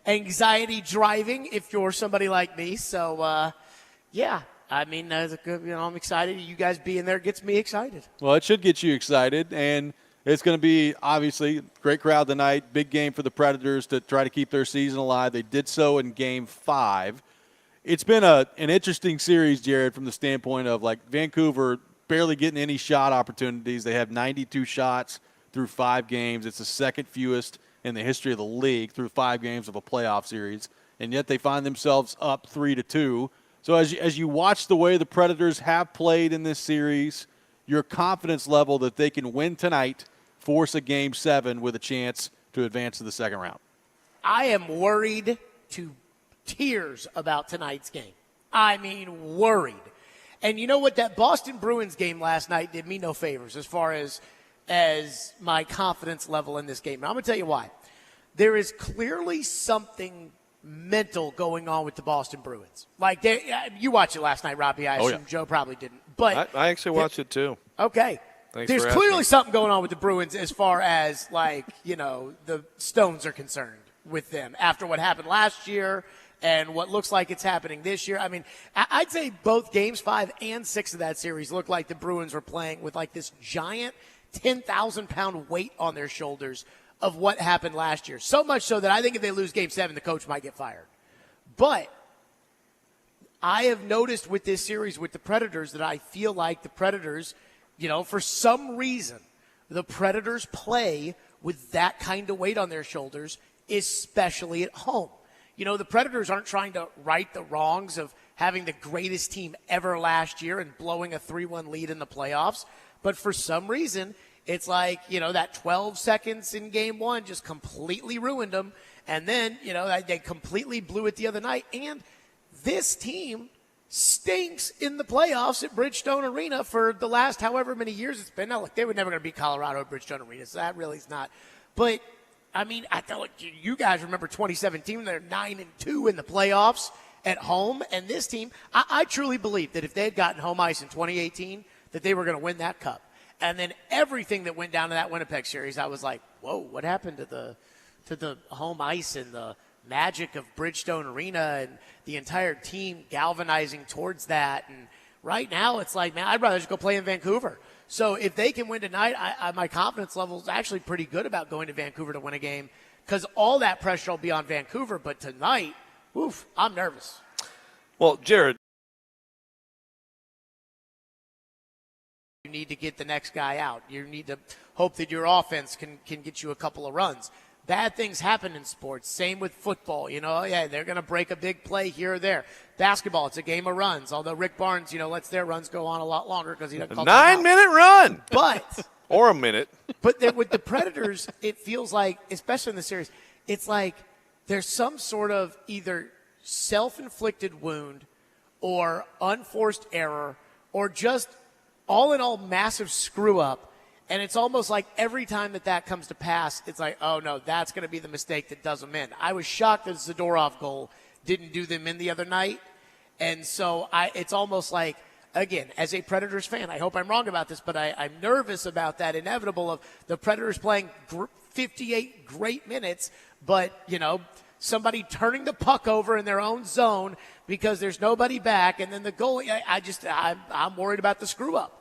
anxiety driving if you're somebody like me. So, yeah. I mean, I'm excited. You guys being there gets me excited. Well, it should get you excited, and it's going to be, obviously, great crowd tonight. Big game for the Predators to try to keep their season alive. They did so in Game 5. It's been an interesting series, Jared, from the standpoint of, like, Vancouver barely getting any shot opportunities. They have 92 shots through 5 games. It's the second fewest in the history of the league through 5 games of a playoff series, and yet they find themselves up 3-2. So as you watch the way the Predators have played in this series, your confidence level that they can win tonight, force a Game 7 with a chance to advance to the second round. I am worried to tears about tonight's game. I mean, worried. And you know what? That Boston Bruins game last night did me no favors as far as my confidence level in this game. And I'm going to tell you why. There is clearly something mental going on with the Boston Bruins. Like, you watched it last night, Robbie. I assume Joe probably didn't. But I actually watched it too. Okay. Thanks There's for clearly asking. something going on with the Bruins as far as, like, the Stones are concerned with them after what happened last year and what looks like it's happening this year. I mean, I'd say both games 5 and 6 of that series looked like the Bruins were playing with, like, this giant 10,000-pound weight on their shoulders of what happened last year. So much so that I think if they lose Game 7, the coach might get fired. But I have noticed with this series with the Predators that I feel like the Predators, for some reason, the Predators play with that kind of weight on their shoulders, especially at home. The Predators aren't trying to right the wrongs of having the greatest team ever last year and blowing a 3-1 lead in the playoffs. But for some reason, it's like, that 12 seconds in Game 1 just completely ruined them. And then, they completely blew it the other night. And this team stinks in the playoffs at Bridgestone Arena for the last however many years it's been. Now, look, they were never going to beat Colorado at Bridgestone Arena, so that really is not. But I mean, I feel like you guys remember 2017. They're 9-2 in the playoffs at home. And this team, I truly believe that if they had gotten home ice in 2018, that they were going to win that cup. And then everything that went down to that Winnipeg series, I was like, whoa, what happened to the home ice and the magic of Bridgestone Arena and the entire team galvanizing towards that? And right now it's like, man, I'd rather just go play in Vancouver. So if they can win tonight, my confidence level is actually pretty good about going to Vancouver to win a game because all that pressure will be on Vancouver. But tonight, oof, I'm nervous. Well, Jared, you need to get the next guy out. You need to hope that your offense can get you a couple of runs. Bad things happen in sports. Same with football. They're going to break a big play here or there. Basketball, it's a game of runs. Although Rick Barnes, lets their runs go on a lot longer because he doesn't call 9-minute run. But or a minute. But then with the Predators, it feels like, especially in the series, it's like there's some sort of either self-inflicted wound or unforced error or just all in all massive screw up. And it's almost like every time that comes to pass, it's like, oh, no, that's going to be the mistake that does them in. I was shocked that the Zadorov goal didn't do them in the other night. And so it's almost like, again, as a Predators fan, I hope I'm wrong about this, but I'm nervous about that inevitable of the Predators playing 58 great minutes, but, somebody turning the puck over in their own zone because there's nobody back. And then the goalie, I'm worried about the screw up.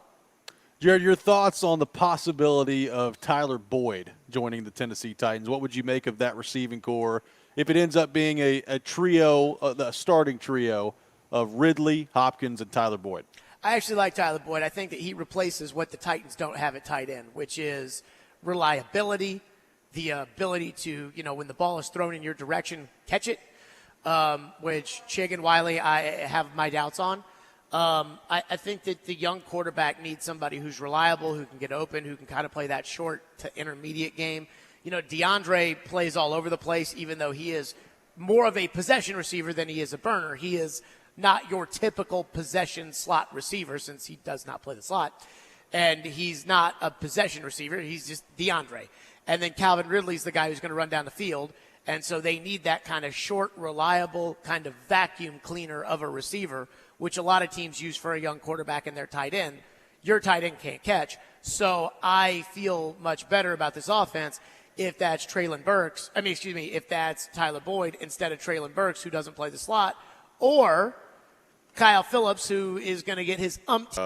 Jared, your thoughts on the possibility of Tyler Boyd joining the Tennessee Titans? What would you make of that receiving core if it ends up being a trio, the starting trio of Ridley, Hopkins, and Tyler Boyd? I actually like Tyler Boyd. I think that he replaces what the Titans don't have at tight end, which is reliability, the ability to, when the ball is thrown in your direction, catch it, which Chig and Wiley I have my doubts on. I think that the young quarterback needs somebody who's reliable, who can get open, who can kind of play that short to intermediate game. DeAndre plays all over the place, even though he is more of a possession receiver than he is a burner. He is not your typical possession slot receiver since he does not play the slot. And he's not a possession receiver. He's just DeAndre. And then Calvin Ridley's the guy who's going to run down the field. And so they need that kind of short, reliable, kind of vacuum cleaner of a receiver, which a lot of teams use for a young quarterback in their tight end. Your tight end can't catch. So I feel much better about this offense if that's if that's Tyler Boyd instead of Treylon Burks, who doesn't play the slot, or Kyle Phillips, who is going to get his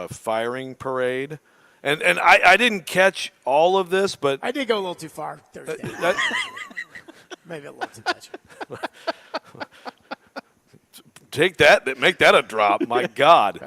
firing parade. And I didn't catch all of this, but I did go a little too far Thursday. Maybe a little too much. Take that, make that a drop. My God.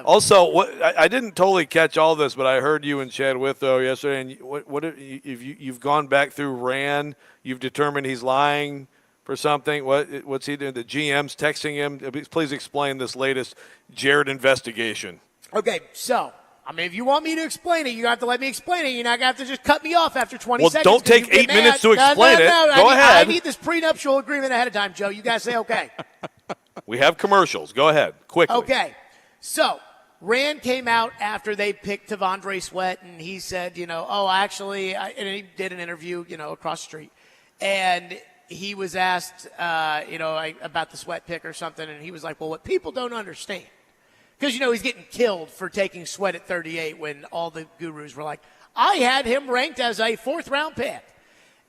Also, I didn't totally catch all this, but I heard you and Chad Witho yesterday. And what if you've gone back through Rand? You've determined he's lying for something. What's he doing? The GM's texting him. Please explain this latest Jared investigation. Okay, so if you want me to explain it, you have to let me explain it. You're not going to have to just cut me off after 20 seconds. Well, don't take 8 minutes to explain it. Go ahead. I need this prenuptial agreement ahead of time, Joe. You guys say okay. We have commercials. Go ahead, quickly. Okay, so Rand came out after they picked Tavondre Sweat, and he said, and he did an interview, across the street, and he was asked, about the Sweat pick or something, and he was like, well, what people don't understand, because, he's getting killed for taking Sweat at 38 when all the gurus were like, I had him ranked as a 4th-round pick.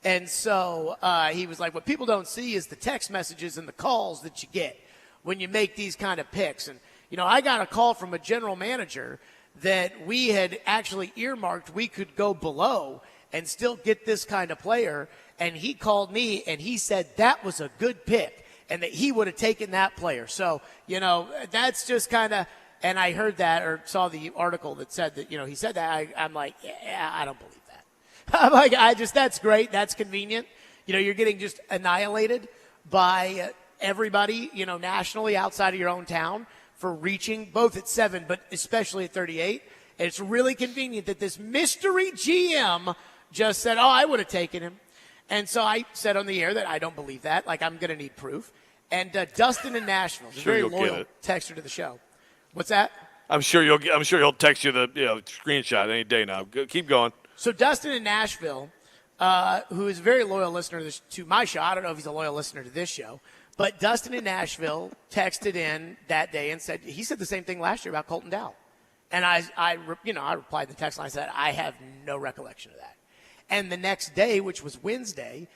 And so he was like, what people don't see is the text messages and the calls that you get when you make these kind of picks. And, I got a call from a general manager that we had actually earmarked we could go below and still get this kind of player. And he called me and he said that was a good pick and that he would have taken that player. So, that's just kind of – and I heard that or saw the article that said that, he said that. I'm like, yeah, I don't believe that. I'm like, that's great. That's convenient. You're getting just annihilated by everybody, nationally outside of your own town for reaching both at 7, but especially at 38. And it's really convenient that this mystery GM just said, I would have taken him. And so I said on the air that I don't believe that. Like, I'm going to need proof. And Dustin in Nashville, very loyal texter to the show. What's that? I'm sure he'll text you the screenshot any day now. Keep going. So Dustin in Nashville, who is a very loyal listener to my show. I don't know if he's a loyal listener to this show. But Dustin in Nashville texted in that day and said he said the same thing last year about Colton Dowell. And I replied to the text line and said, I have no recollection of that. And the next day, which was Wednesday,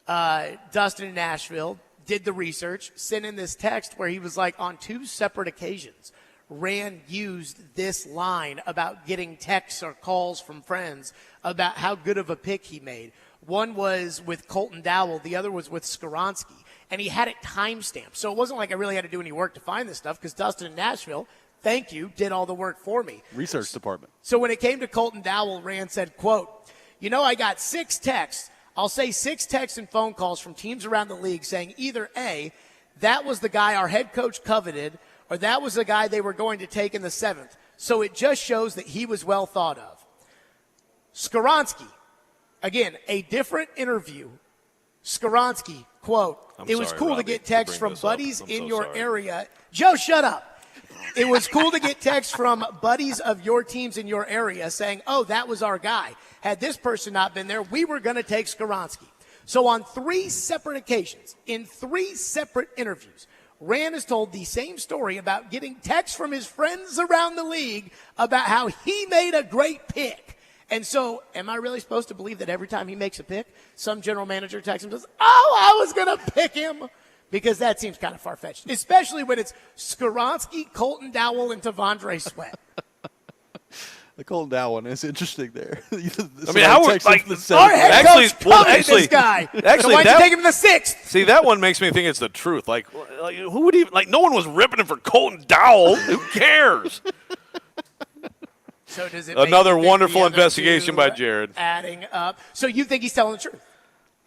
Dustin in Nashville did the research, sent in this text where he was like, on 2 separate occasions, Rand used this line about getting texts or calls from friends about how good of a pick he made. One was with Colton Dowell. The other was with Skoronski. And he had it timestamped. So it wasn't like I really had to do any work to find this stuff because Dustin in Nashville, thank you, did all the work for me. Research department. So when it came to Colton Dowell, Rand said, quote, I got 6 texts. I'll say 6 texts and phone calls from teams around the league saying either A, that was the guy our head coach coveted, or that was the guy they were going to take in the 7th. So it just shows that he was well thought of. Skoronski, again, a different interview. Skoronski, quote, it was cool to get texts from buddies in your area. Joe, shut up. It was cool to get texts from buddies of your teams in your area saying, that was our guy. Had this person not been there, we were going to take Skoronski. So on 3 separate occasions, in 3 separate interviews, Rand has told the same story about getting texts from his friends around the league about how he made a great pick. And so, am I really supposed to believe that every time he makes a pick, some general manager texts him and says, I was going to pick him? Because that seems kind of far-fetched, especially when it's Skoronski, Colton Dowell, and Tavondre Sweat. The Colton Dowell one is interesting there. How would our head coach coveted this guy. So why'd you take him in the 6th? See, that one makes me think it's the truth. Like who would even no one was ripping him for Colton Dowell. Who cares? So does it Another make you think wonderful the other investigation two by Jared. adding up? So you think he's telling the truth?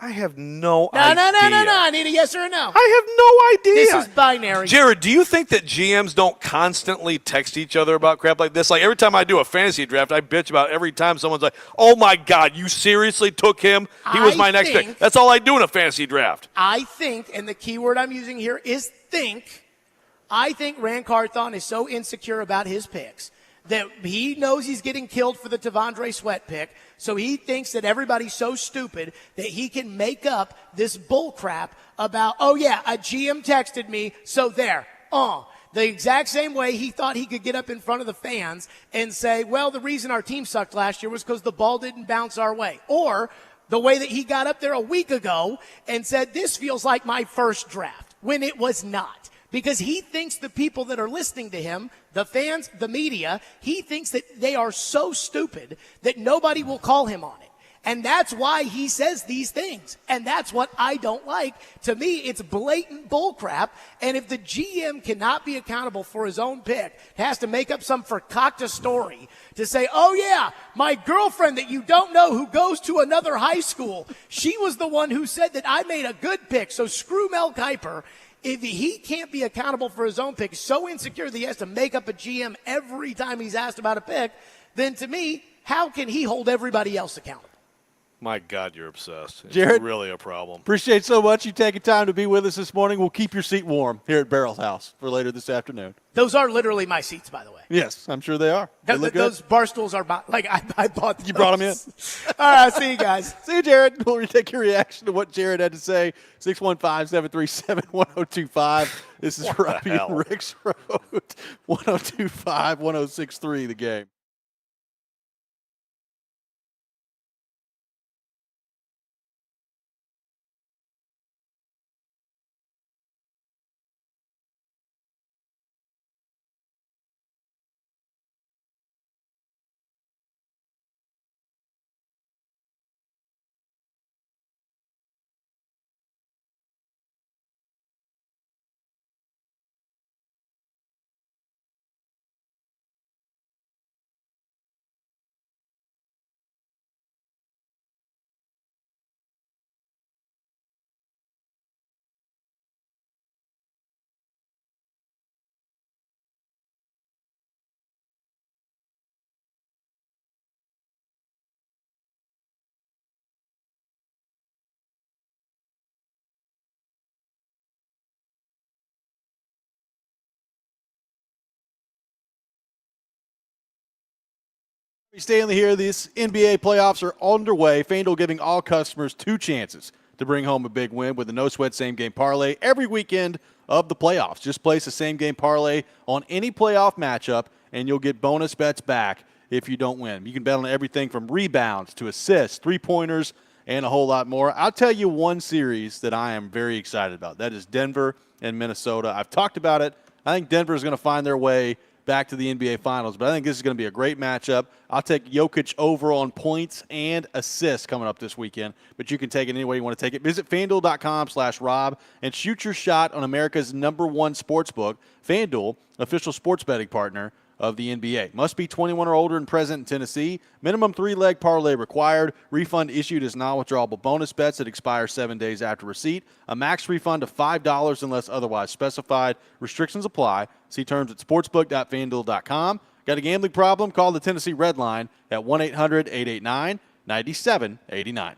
I have no No. idea. I need a yes or a no. I have no idea. This is binary. Jared, do you think that GMs don't constantly text each other about crap like this? Like every time I do a fantasy draft, I bitch about every time someone's like, "Oh my God, you seriously took him? He was my next pick." That's all I do in a fantasy draft. I think, and the key word I'm using here is think. I think Rand Carthon is so insecure about his picks that he knows he's getting killed for the Tavondre Sweat pick, so he thinks that everybody's so stupid that he can make up this bull crap about, oh yeah, a GM texted me, so there. The exact same way he thought he could get up in front of the fans and say, well, the reason our team sucked last year was because the ball didn't bounce our way. Or the way that he got up there a week ago and said, this feels like my first draft, when it was not. Because he thinks the people that are listening to him, the fans, the media, he thinks that they are so stupid that nobody will call him on it. And that's why he says these things. And that's what I don't like. To me, it's blatant bullcrap. And if the GM cannot be accountable for his own pick, has to make up some fakakta story to say, oh yeah, my girlfriend that you don't know who goes to another high school, she was the one who said that I made a good pick, so screw Mel Kiper. If he can't be accountable for his own pick, so insecure that he has to make up a GM every time he's asked about a pick, then to me, how can he hold everybody else accountable? My God, you're obsessed. It's Jared, really a problem. Appreciate so much you taking time to be with us this morning. We'll keep your seat warm here at Barrel's house for later this afternoon. Those are literally my seats, by the way. Yes, I'm sure they are. They look those good. bar stools are I bought those. You brought them in. All right, see you guys. See you, Jared. We'll take your reaction to what Jared had to say. 615-737-1025. This is Robby and Rexrode. 1025-1063, the game. Stanley here. These NBA playoffs are underway. FanDuel giving all customers 2 chances to bring home a big win with a no-sweat same-game parlay every weekend of the playoffs. Just place a same-game parlay on any playoff matchup, and you'll get bonus bets back if you don't win. You can bet on everything from rebounds to assists, three-pointers, and a whole lot more. I'll tell you one series that I am very excited about. That is Denver and Minnesota. I've talked about it. I think Denver is going to find their way back to the NBA Finals, but I think this is going to be a great matchup. I'll take Jokic over on points and assists coming up this weekend, but you can take it any way you want to take it. Visit FanDuel.com/Rob and shoot your shot on America's #1 sportsbook, FanDuel, official sports betting partner of the NBA. Must be 21 or older and present in Tennessee. Minimum 3-leg parlay required. Refund issued as non-withdrawable bonus bets that expire 7 days after receipt. A max refund of $5 unless otherwise specified. Restrictions apply. See terms at sportsbook.fanduel.com. Got a gambling problem? Call the Tennessee Red Line at 1-800-889-9789.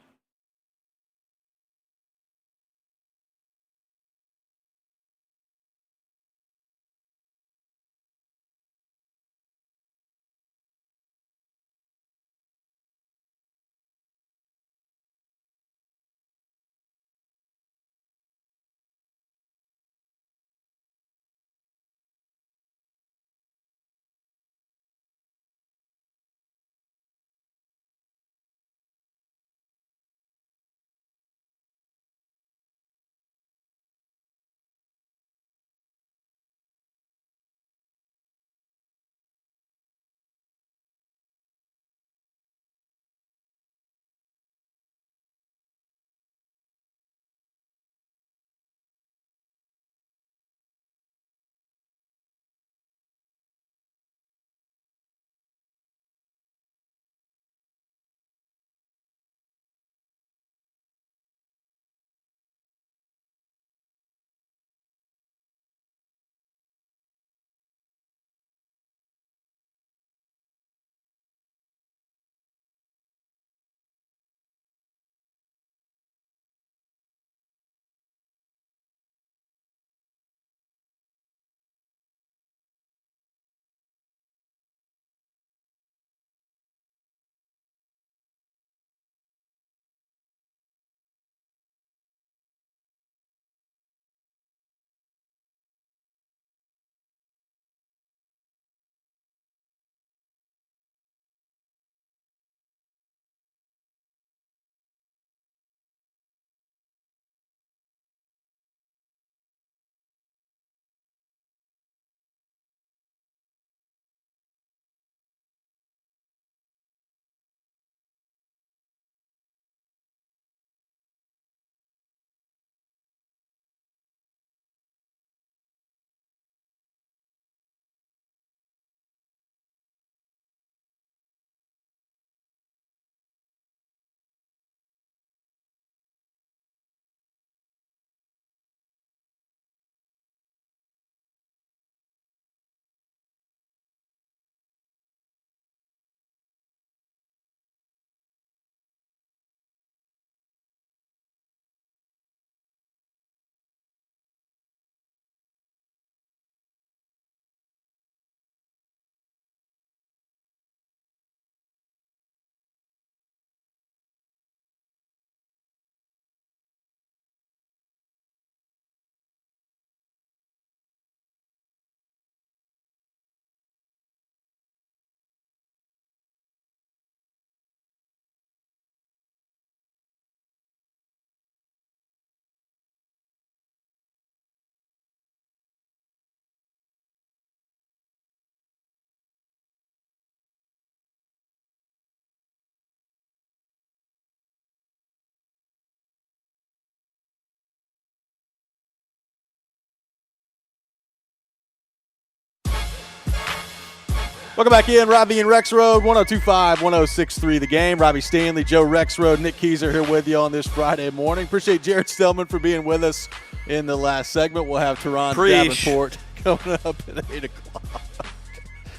Welcome back in, Robby and Rexrode, 102.5, 106.3 The Game. Robbie Stanley, Joe Rexrode, Nick Keys are here with you on this Friday morning. Appreciate Jared Stillman for being with us in the last segment. We'll have Teron Davenport coming up at 8 o'clock.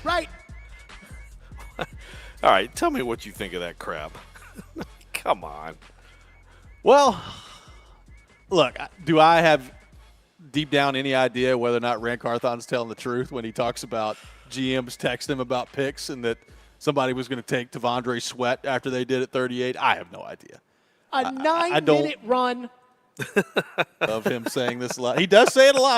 Right. All right, tell me what you think of that crap. Come on. Well, look, do I have deep down any idea whether or not Rand Carthon's telling the truth when he talks about GMs texting him about picks and that somebody was going to take Tavondre Sweat after they did at 38? I have no idea. A 9-minute run of him saying this a lot. He does say it a lot.